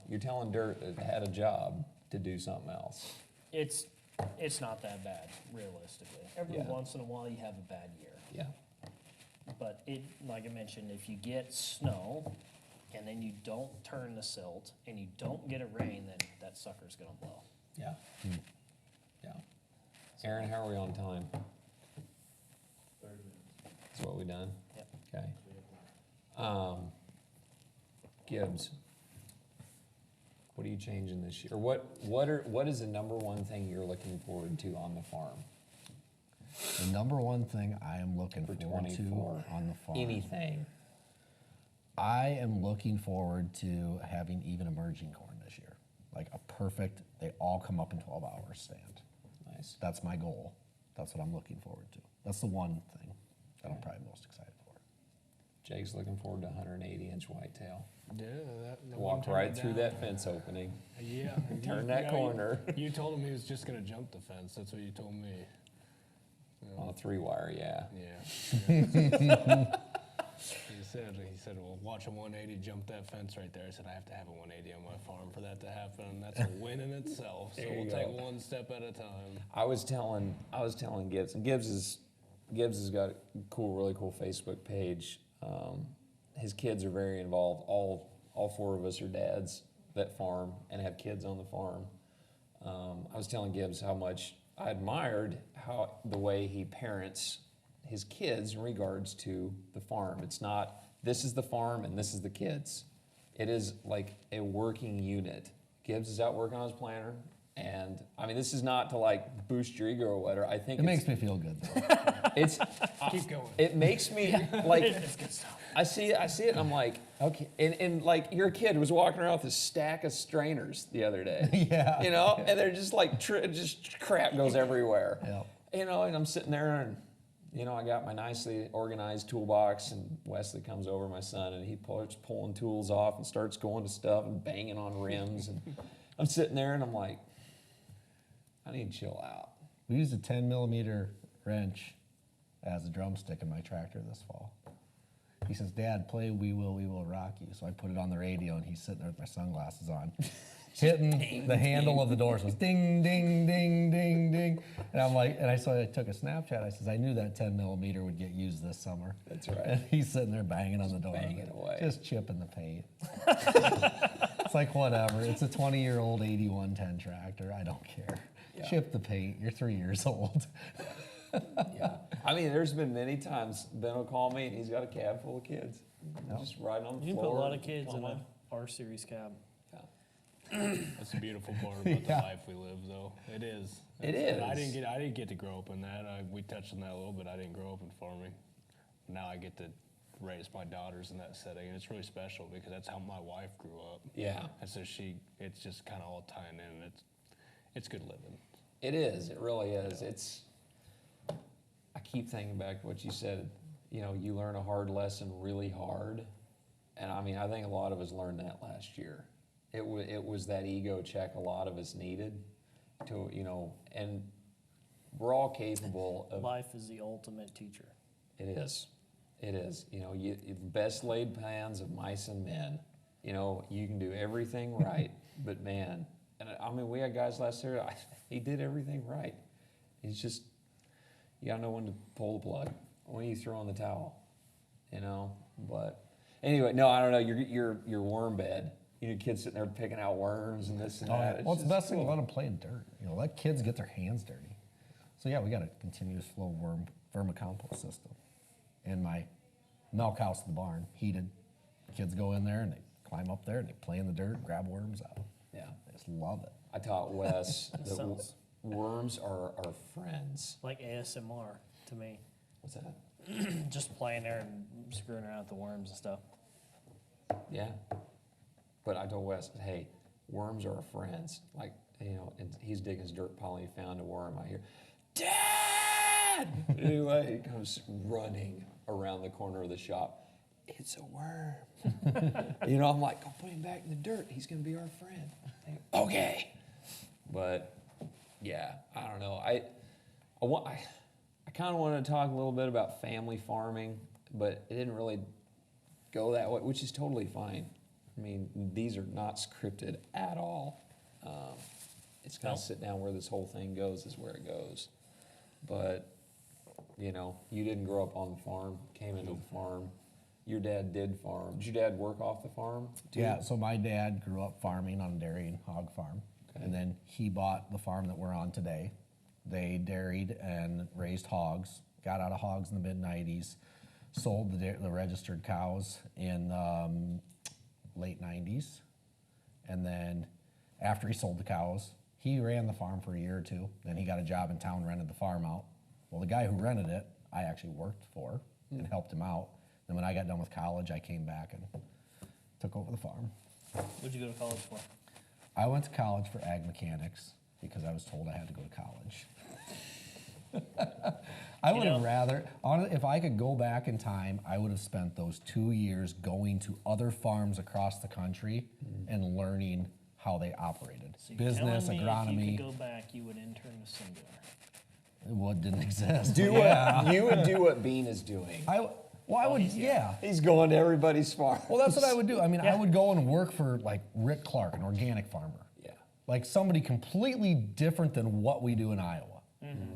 You're telling dirt that had a job to do something else. It's not that bad, realistically. Every Yeah. once in a while you have a bad year. Yeah. But like I mentioned, if you get snow and then you don't turn the silt and you don't get a rain, then that sucker's gonna blow. Yeah. Yeah. Aaron, how are we on time? 30 minutes. Is what we done? Yep. Okay. Gibbs, what are you changing this year? What is the number one thing you're looking forward to on the farm? The number one thing I am looking For forward to 24. on the farm. Anything. I am looking forward to having even emerging corn this year. Like a perfect, they all come up in 12 hours stand. Nice. That's my goal. That's what I'm looking forward to. That's the one thing that I'm probably most excited for. Jake's looking forward to 180-inch whitetail. Yeah, that Walk one right turned through down. that fence opening. Yeah. Turn that corner. You told him he was just gonna jump the fence. That's what you told me. On a 3-wire, yeah. Yeah. He said, well, watch a 180 jump that fence right there. I said, I have to have a 180 on my farm for that to happen. And that's a win in itself. So There you we'll take go. one step at a time. I was telling Gibbs, and Gibbs has got a really cool Facebook page. His kids are very involved. All 4 of us are dads that farm and have kids on the farm. I was telling Gibbs how much I admired the way he parents his kids in regards to the farm. It's not, this is the farm and this is the kids. It is like a working unit. Gibbs is out working on his planter. And I mean, this is not to like boost your ego or whatever. I think It makes me feel good though. it's Keep going. it makes me like It's good stuff. I see it and I'm like, okay. And like your kid was walking around with a stack of strainers the other day. Yeah. You know, and they're just like just crap goes everywhere. Yeah. You know, and I'm sitting there and you know, I got my nicely organized toolbox, and Wesley comes over, my son, and he starts pulling tools off and starts going to stuff and banging on rims. And I'm sitting there and I'm like, I need to chill out. We used a 10mm wrench as a drumstick in my tractor this fall. He says, Dad, play We Will Rock You. So I put it on the radio, and he's sitting there with my sunglasses on, hitting the handle of the door. So it's ding, ding, ding, ding, ding. And I'm like, so I took a Snapchat. I says, I knew that 10mm would get used this summer. That's right. And he's sitting there banging on the door. banging away. Just chipping the paint. It's like, whatever. It's a 20-year-old 8110 tractor. I don't care. Yeah. Chip the paint. You're 3 years old. Yeah. I mean, there's been many times Ben will call me and he's got a cab full of kids. Just riding on the You can floor. put a lot of kids in on a R-Series cab. Yeah. That's the beautiful part about Yeah. the life we live, though. It is. It And is. I didn't get to grow up in that. We touched on that a little bit. I didn't grow up in farming. Now I get to raise my daughters in that setting, and it's really special because that's how my wife grew up. Yeah. And so it's just kind of all tying in. And it's good living. It is. It really is. I keep thinking back to what you said. You know, you learn a hard lesson really hard. And I mean, I think a lot of us learned that last year. It was that ego check a lot of us needed to, you know, and we're all capable of. Life is the ultimate teacher. It is. It is. You know, best laid plans of mice and men. You know, you can do everything right, but man, and I mean, we had guys last year, he did everything right. He's just, you gotta know when to pull the plug, when you throw in the towel, you know. But anyway, no, I don't know. Your worm bed. You know, kids sitting there picking out worms and this and that. Well, it's the best thing to cool. let them play in dirt. You know, let kids get their hands dirty. So yeah, we got a continuous flow vermicompost system. And my milk house in the barn, heated. Kids go in there and they climb up there and they play in the dirt, grab worms out. Yeah. They just love it. I taught Wes that Sounds- worms are our friends. Like ASMR to me. What's that? Just playing there and screwing around with the worms and stuff. Yeah. But I told Wes, hey, worms are our friends. Like, you know, and he's digging his dirt pile and he found a worm. I hear, Dad! Anyway, he comes running around the corner of the shop. It's a worm. You know, I'm like, go put him back in the dirt. He's going to be our friend. Okay. But, yeah, I don't know. I kind of wanted to talk a little bit about family farming, but it didn't really go that way, which is totally fine. I mean, these are not scripted at all. It's kind of sit down where this whole thing goes is where it goes. But, you know, you didn't grow up on the farm, came into the farm. Your dad did farm. Did your dad work off the farm too? Yeah, so my dad grew up farming on a dairy and hog farm. Okay. And then he bought the farm that we're on today. They dairied and raised hogs, got out of hogs in the mid-90s, sold the registered cows in late 90s. And then after he sold the cows, he ran the farm for a year or two. Then he got a job in town, rented the farm out. Well, the guy who rented it, I actually worked for and helped him out. Then when I got done with college, I came back and took over the farm. What'd you go to college for? I went to college for ag mechanics because I was told I had to go to college. I would have rather, if I could go back in time, I would have spent those 2 years going to other farms across the country and learning how they operated. So you're Business, telling me agronomy, if you could go back, you would intern with Singular. what didn't exist. You would do what Bean is doing. I would, yeah. He's going to everybody's farm. Well, that's what I would do. I mean, I Yeah. would go and work for like Rick Clark, an organic farmer. Yeah. Like somebody completely different than what we do in Iowa.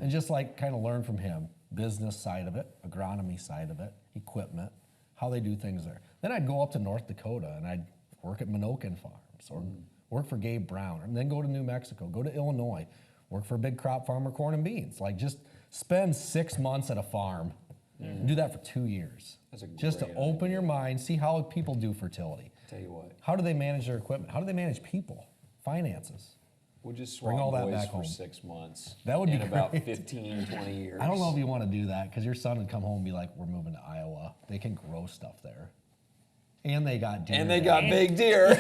And just like kind of learn from him, business side of it, agronomy side of it, equipment, how they do things there. Then I'd go up to North Dakota and I'd work at Minokan Farms or work for Gabe Brown, and then go to New Mexico, go to Illinois, work for a big crop farmer, corn and beans. Like just spend 6 months at a farm and do that for 2 years. That's a just to great open your mind, see how people do fertility. Tell you what, How do they manage their equipment? How do they manage people? Finances. We'll just Bring swap all that boys back for home. 6 months. That would be in about great. 15, 20 years. I don't know if you want to do that because your son would come home and be like, "We're moving to Iowa. They can grow stuff there, and they got deer. And they there." got big deer.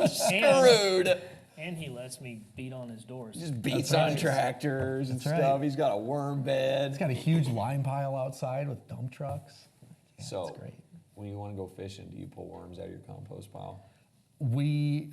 Screwed. And he lets me beat on his doors. Just beats That's on right. tractors and That's right. stuff. He's got a worm bed. It's got a huge lime pile outside with dump trucks. Yeah, So, it's great. when you want to go fishing, do you pull worms out of your compost pile?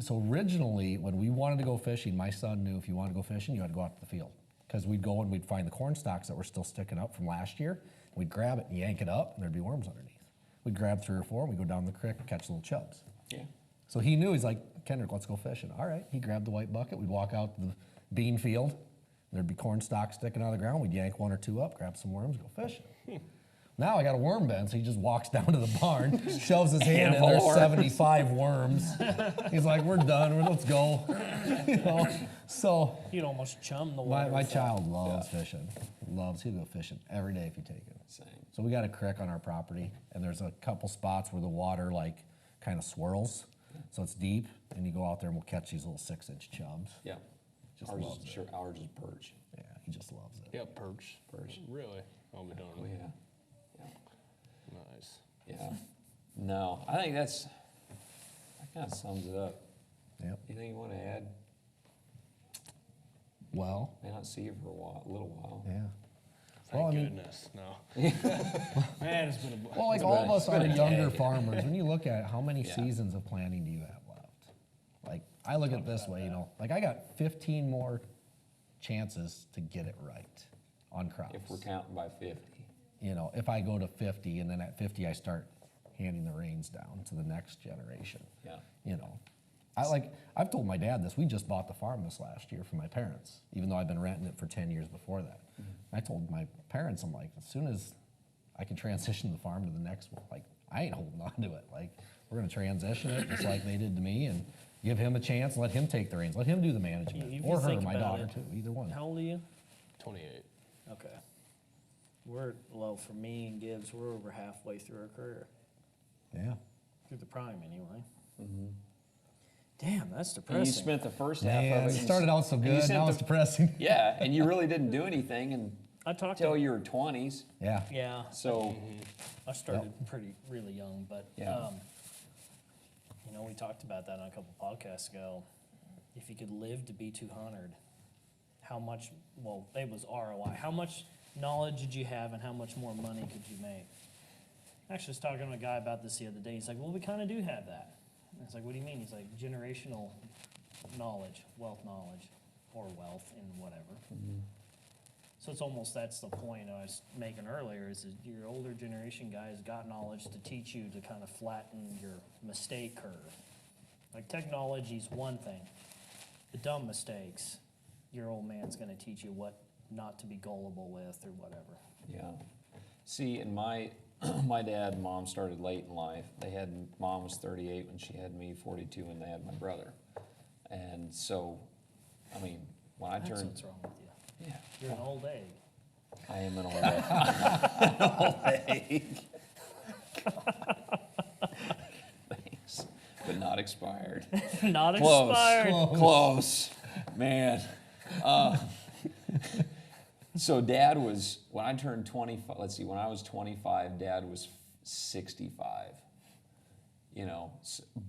So originally, when we wanted to go fishing, my son knew if you wanted to go fishing, you had to go out to the field. Because we'd go and we'd find the corn stalks that were still sticking up from last year. We'd grab it and yank it up, and there'd be worms underneath. We'd grab 3 or 4, and we'd go down the creek and catch little chubs. Yeah. So he knew, he's like, "Kendrick, let's go fishing." All right, he grabbed the white bucket. We'd walk out to the bean field. There'd be corn stalks sticking out of the ground. We'd yank 1 or 2 up, grab some worms, go fishing. Now I got a worm bin, so he just walks down to the barn, shoves his hand in, there's Handful of 75 worms. He's like, "We're done, let's go." You know, so You'd almost chum the water. my with that. child loves fishing. He'll go fishing every day if you take him. Same. So we got a creek on our property, and there's a couple spots where the water like kind of swirls, so it's deep, and you go out there and we'll catch these little 6-inch chubs. Yeah. Just ours loves is, it. sure, ours is perch. Yeah, he just loves it. Yeah, perch. Perch. Really? I'll be darned. Oh, yeah. Nice. Yeah. No, I think that kind of sums it up. Yep. Anything you want to add? Well, May not see you for a little while. yeah. Thank Well, I mean- goodness. No. Man, it's been a Well, like It's all been of a- us it's been are a younger day. farmers. When you look at how many Yeah. seasons of planting do you have left? Like I look at it this way, you know, like I got 15 more chances to get it right on crops. If we're counting by 50. You know, if I go to 50 and then at 50 I start handing the reins down to the next generation. Yeah. You know, I've told my dad this. We just bought the farm this last year from my parents, even though I've been renting it for 10 years before that. I told my parents, I'm like, as soon as I can transition the farm to the next one, like I ain't holding on to it. Like we're gonna transition it just like they did to me and give him a chance, let him take the reins, let him do the management. If you Or her, think my about daughter it, too, either one. How old are you? 28. Okay. Well, for me and Gibbs, we're over halfway through our career. Yeah. Through the prime, anyway. Damn, that's And depressing. you spent the first half Man, of it it. started out so and you good, spent now the- it's depressing. Yeah, and you really didn't do anything I talked until to, your 20s. Yeah. yeah, So, I started really young, but, Yeah. you know, we talked about that on a couple podcasts ago. If you could live to be 200, how much, well, it was ROI. How much knowledge did you have and how much more money could you make? Actually, I was talking to a guy about this the other day. He's like, well, we kind of do have that. And it's like, what do you mean? He's like, generational knowledge, or wealth in whatever. So it's almost, that's the point I was making earlier, is that your older generation guys got knowledge to teach you to kind of flatten your mistake curve. Like technology's one thing. The dumb mistakes, your old man's gonna teach you what not to be gullible with or whatever. yeah. See, and my dad and mom started late in life. Mom was 38 when she had me, 42 when they had my brother. And so, I mean, when I That's turned, what's wrong with you. yeah, You're an old egg. I am an old egg. Thanks, but not expired. Not Close. expired. Close. Man. So dad was, when I turned 25, let's see, when I was 25, dad was 65. You know,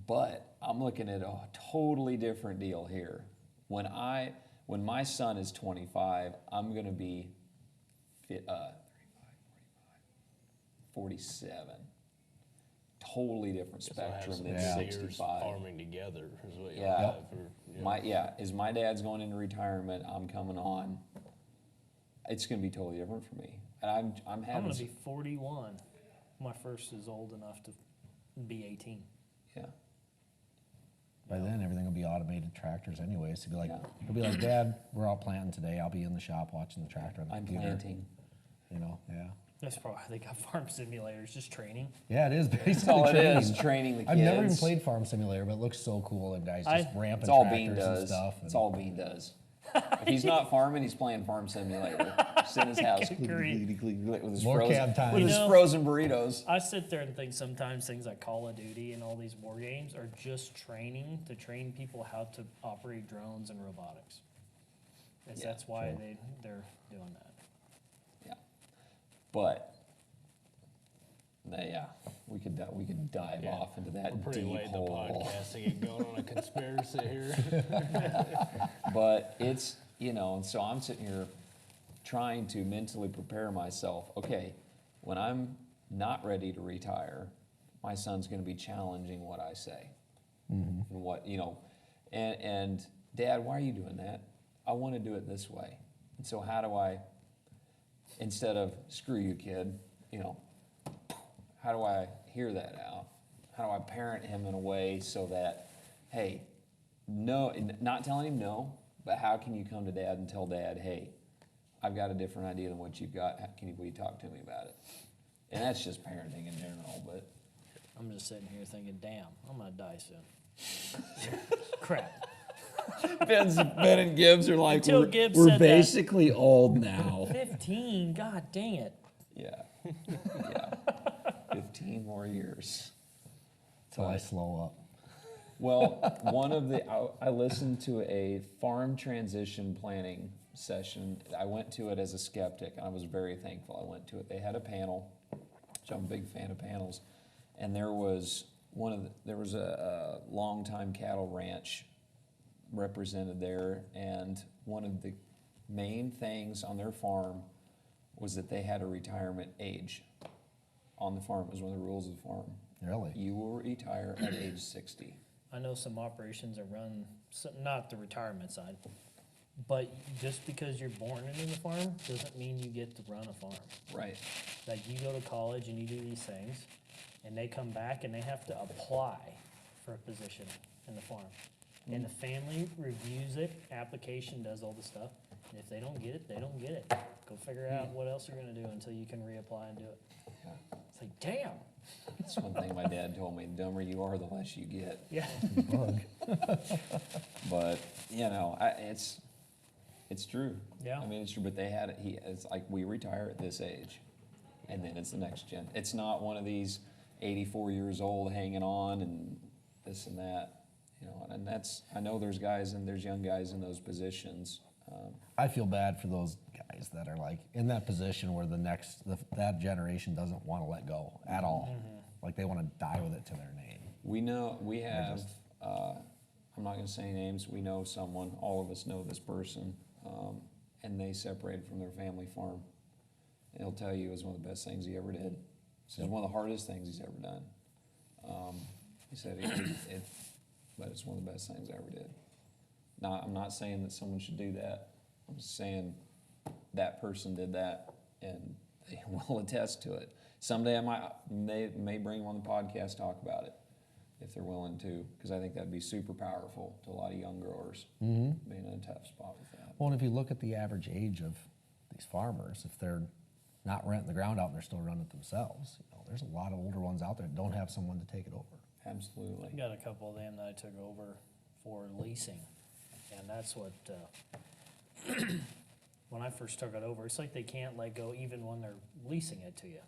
but I'm looking at a totally different deal here. When my son is 25, I'm going to be 47. Totally different So I have spectrum some than Yeah. years 65. farming together is what you Yeah. have. As my dad's going into retirement, I'm coming on. It's going to be totally different for me, and I'm I'm having. gonna be 41. My first is old enough to be 18. Yeah, By then, everything will be automated tractors anyways. So Yeah. he'll be like, "Dad, we're out planting today. I'll be in the shop watching the tractor on the I'm computer." planting. You know, yeah. That's probably why they got farm simulators, just training. Yeah, it is basically That's all it training. is, training the kids. I've never even played Farm Simulator, but it looks so cool. Them guys just ramping It's all tractors Bean and does. stuff. It's and- all Bean does. If he's not farming, he's playing Farm Simulator. Just in his house, Agree. with his More cab time. with You his know- frozen burritos. I sit there and think sometimes things like Call of Duty and all these war games are just training to train people how to operate drones and robotics. Yeah, That's why they're doing that. Yeah, but yeah, we could dive Yeah. off into that We're pretty deep late in the hole. podcast to get going on a conspiracy here. But it's, and so I'm sitting here trying to mentally prepare myself. Okay, when I'm not ready to retire, my son's going to be challenging what I say. And what, and Dad, why are you doing that? I want to do it this way. And so how do I, instead of screw you, kid, how do I hear that out? How do I parent him in a way so that, hey, no, not telling him no, but how can you come to Dad and tell Dad, hey, I've got a different idea than what you've got. Will you talk to me about it? And that's just parenting in general, but I'm just sitting here thinking, damn, I'm gonna die soon. Crap. Ben and Gibbs are like, Until Gibbs said that. basically old now. 15, god dang it. Yeah. 15 more years. Till I slow up. Well, I listened to a farm transition planning session. I went to it as a skeptic, and I was very thankful I went to it. They had a panel, which I'm a big fan of panels, and there was a longtime cattle ranch represented there, and one of the main things on their farm was that they had a retirement age on the farm. It was one of the rules of the farm. Really? You will retire at age 60. I know some operations are run, not the retirement side, but just because you're born into the farm doesn't mean you get to run a farm. Right. Like you go to college and you do these things, and they come back and they have to apply for a position in the farm. And the family reviews it, application does all the stuff, and if they don't get it, they don't get it. Go figure out what else you're gonna do until you can reapply and do it. Yeah. It's like, damn. That's one thing my dad told me, the dumber you are, the less you get. Yeah. Bug. But, it's true. Yeah. I mean, it's true, but it's like we retire at this age, and then it's the next gen. It's not one of these 84 years old hanging on and this and that, and I know there's young guys in those positions. I feel bad for those guys that are like in that position where that generation doesn't want to let go at all. Like they want to die with it to their name. We have, I'm not going to say names, we know someone, all of us know this person, and they separated from their family farm. And he'll tell you it was one of the best things he ever did. It was one of the hardest things he's ever done. He said but it's one of the best things I ever did. Now, I'm not saying that someone should do that. I'm just saying that person did that, and they will attest to it. Someday they may bring them on the podcast, talk about it, if they're willing to, because I think that'd be super powerful to a lot of young growers being in a tough spot with that. Well, and if you look at the average age of these farmers, if they're not renting the ground out and they're still running it themselves, there's a lot of older ones out there that don't have someone to take it over. Absolutely. Got a couple of them that I took over for leasing, and that's what, when I first took it over, it's like they can't let go even when they're leasing it to you.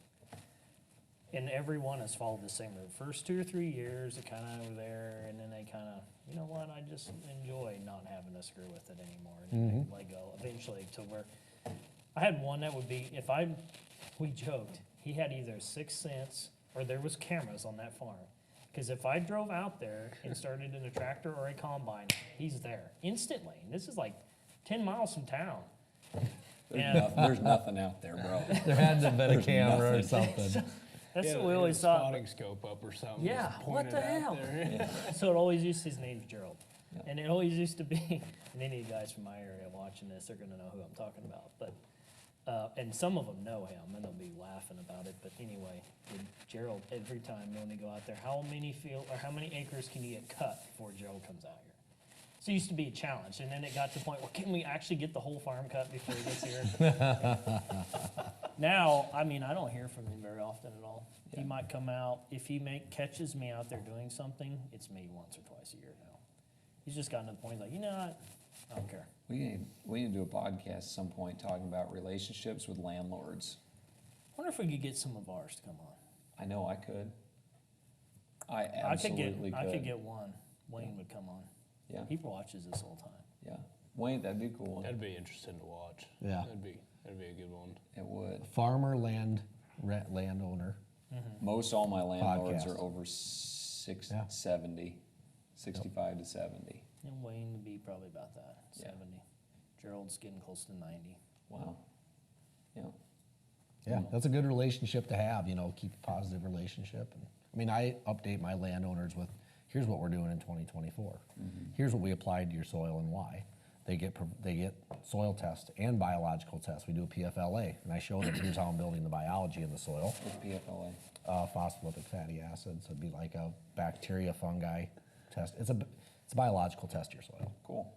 And everyone has followed the same route. First 2 or 3 years, they kind of were there, and then they kind of, you know what, I just enjoy not having to screw with it anymore. And then they let go eventually to where, I had one that would be, we joked, he had either a sixth sense or there was cameras on that farm. Because if I drove out there and started in a tractor or a combine, he's there instantly. And this is like 10 miles from town. There's nothing out there, bro. There had to have been a There's camera or nothing. something. That's Yeah, what we they always had a thought. spotting scope up or something. Yeah, just what pointed the out hell? there. So it always used, his name's Gerald. Yeah. And it always used to be, and any of you guys from my area watching this, they're gonna know who I'm talking about. But, and some of them know him and they'll be laughing about it. But anyway, with Gerald, every time when they go out there, how many acres can you get cut before Gerald comes out here? So it used to be a challenge. And then it got to the point, well, can we actually get the whole farm cut before he gets here? Now, I don't hear from him very often at all. He might come out, if he catches me out there doing something, it's maybe once or twice a year now. He's just gotten to the point, he's like, you know what, I don't care. We need to do a podcast at some point talking about relationships with landlords. I wonder if we could get some of ours to come on. I know I could. I absolutely I could get one. Wayne would come on. Yeah, He watches this all the time. yeah. Wayne, that'd be a cool. That'd be interesting to watch. Yeah. That'd be a good one. It would. Farmer, landowner. Most all my landlords Podcast. are over Yeah. 70, 65 to 70. And Wayne would be probably about that, Yeah. 70. Gerald's getting close to 90. Wow. Yeah. Yeah, that's a good relationship to have, keep a positive relationship. And, I mean, I update my landowners with, here's what we're doing in 2024. Here's what we applied to your soil and why. They get soil tests and biological tests. We do a PFLA, and I show them, here's how I'm building the biology in the soil. What's PFLA? Phospholipid fatty acids. It'd be like a bacteria, fungi test. It's a biological test of your soil. Cool.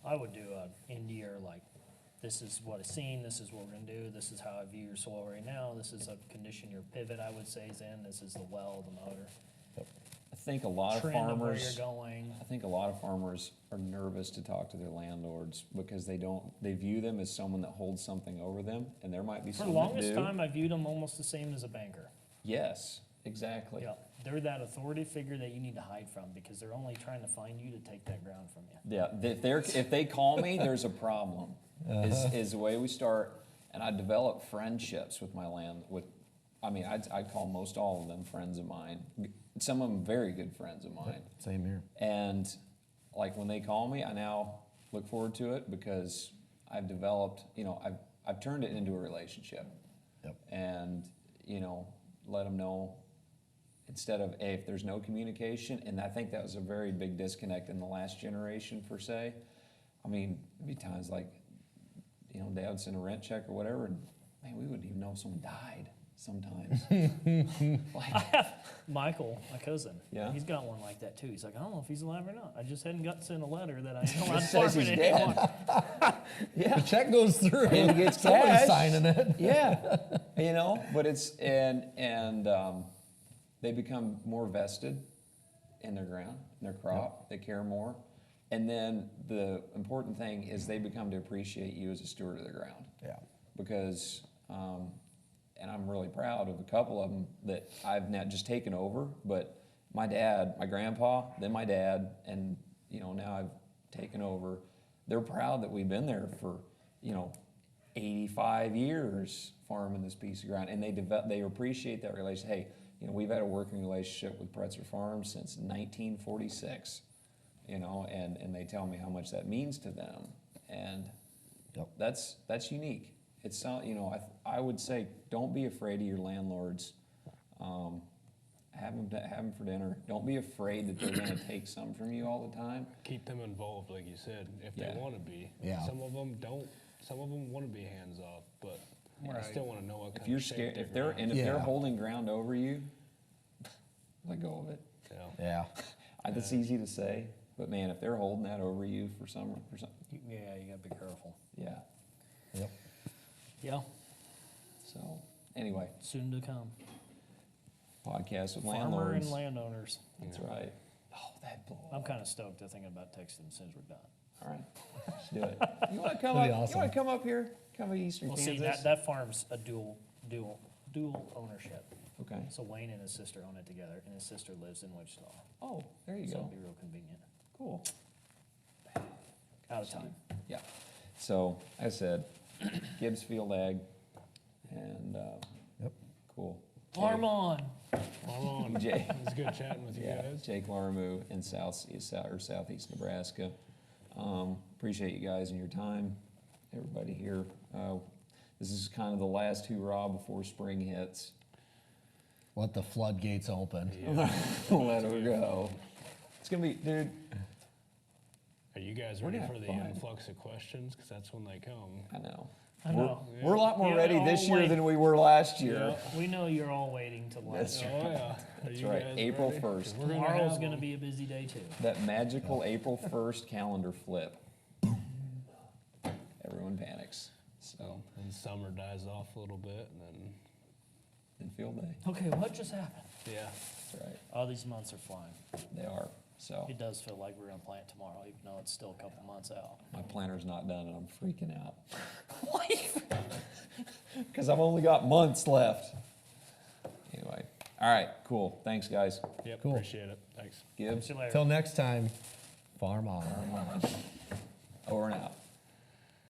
I would do a end-year, like, this is what I've seen, this is what we're gonna do, this is how I view your soil right now, this is a condition your pivot, I would say, is in, this is the well, the motor. I think a lot of Trend of where you're farmers. going. I think a lot of farmers are nervous to talk to their landlords because they view them as someone that holds something over them, and there might be For the some that longest do. time, I viewed them almost the same as a banker. Yes, exactly. Yeah, they're that authority figure that you need to hide from because they're only trying to find you to take that ground from you. Yeah, if they call me, there's a problem. Is the way we start, and I develop friendships with my I'd call most all of them friends of mine. Some of them very good friends of mine. Same here. And like when they call me, I now look forward to it because I've developed, I've turned it into a relationship. Yep. And, let them know instead of, hey, if there's no communication, and I think that was a very big disconnect in the last generation per se. I mean, there'd be times like, Dad would send a rent check or whatever, and man, we wouldn't even know if someone died sometimes. Michael, my cousin, Yeah? he's got one like that too. He's like, I don't know if he's alive or not. I just hadn't got sent a letter that I ain't allowed to says farm he's it dead. anymore. The check goes through. And he gets Somebody's cash. signing it. Yeah, but it's they become more vested in their ground, in their crop. They care more, and then the important thing is they become to appreciate you as a steward of the ground. Yeah. Because, and I'm really proud of a couple of them that I've now just taken over. But my dad, my grandpa, then my dad, and now I've taken over. They're proud that we've been there for 85 years farming this piece of ground, and they appreciate that relationship. Hey, we've had a working relationship with Pretzer Farms since 1946, and they tell me how much that means to them, and Yep. that's unique. It's I would say don't be afraid of your landlords. Have them for dinner. Don't be afraid that they're going to take some from you all the time. Keep them involved, like you said, if Yeah. they want to be. Yeah. Some of them don't. Some of them want to be hands off, but I still want to know what kind If you're of shape scared, they're if they're ground. if they're Yeah. holding ground over you, let go of it. Yeah. That's easy to say, but man, if they're holding that over you for some, Yeah, you gotta be careful. yeah. Yep. Yeah, So anyway, soon to come. podcast with Farmer landlords. and landowners. That's right. Oh, that blow. I'm kind of stoked to thinking about texting them as soon as we're done. All right, let's do it. You want to come That'd up? be awesome. You want to come up here? Come to Eastern Well, Kansas. see, that farm's a dual ownership. Okay. So Wayne and his sister own it together, and his sister lives in Wichita. Oh, there you So go. it'd be real convenient. Cool. Out of time. Yeah. So I said, Gibbs Field Ag, and Yep. cool. Farm on. Hold on. Jay. It was good chatting with you Yeah, guys. Jake Laramu in southeast Nebraska. Appreciate you guys and your time, everybody here. This is kind of the last hoorah before spring hits. Let the floodgates open. Let her go. It's gonna be, dude. Are you guys We're ready gonna for the have fun. influx of questions? Because that's when they come. I know. I know. We're a lot more Yeah, ready all this year wait. than we were last year. We know you're all waiting to That's last. Oh, yeah. Are That's you right. guys April ready? 1st. We're gonna Tomorrow's have gonna them. be a busy day too. That magical April 1st calendar flip. Everyone panics. So, And summer dies off a little bit, and then field day. Okay, what just happened? then, yeah. That's right. All these months are flying. They are. So It does feel like we're gonna plant tomorrow, even though it's still a couple months out. my planner's not done and I'm freaking out. Because I've only got months left. Anyway, all right, cool. Thanks, guys. Yep, Cool. appreciate it. Thanks. Gibbs, See you later. Till next time, farm on. over and out.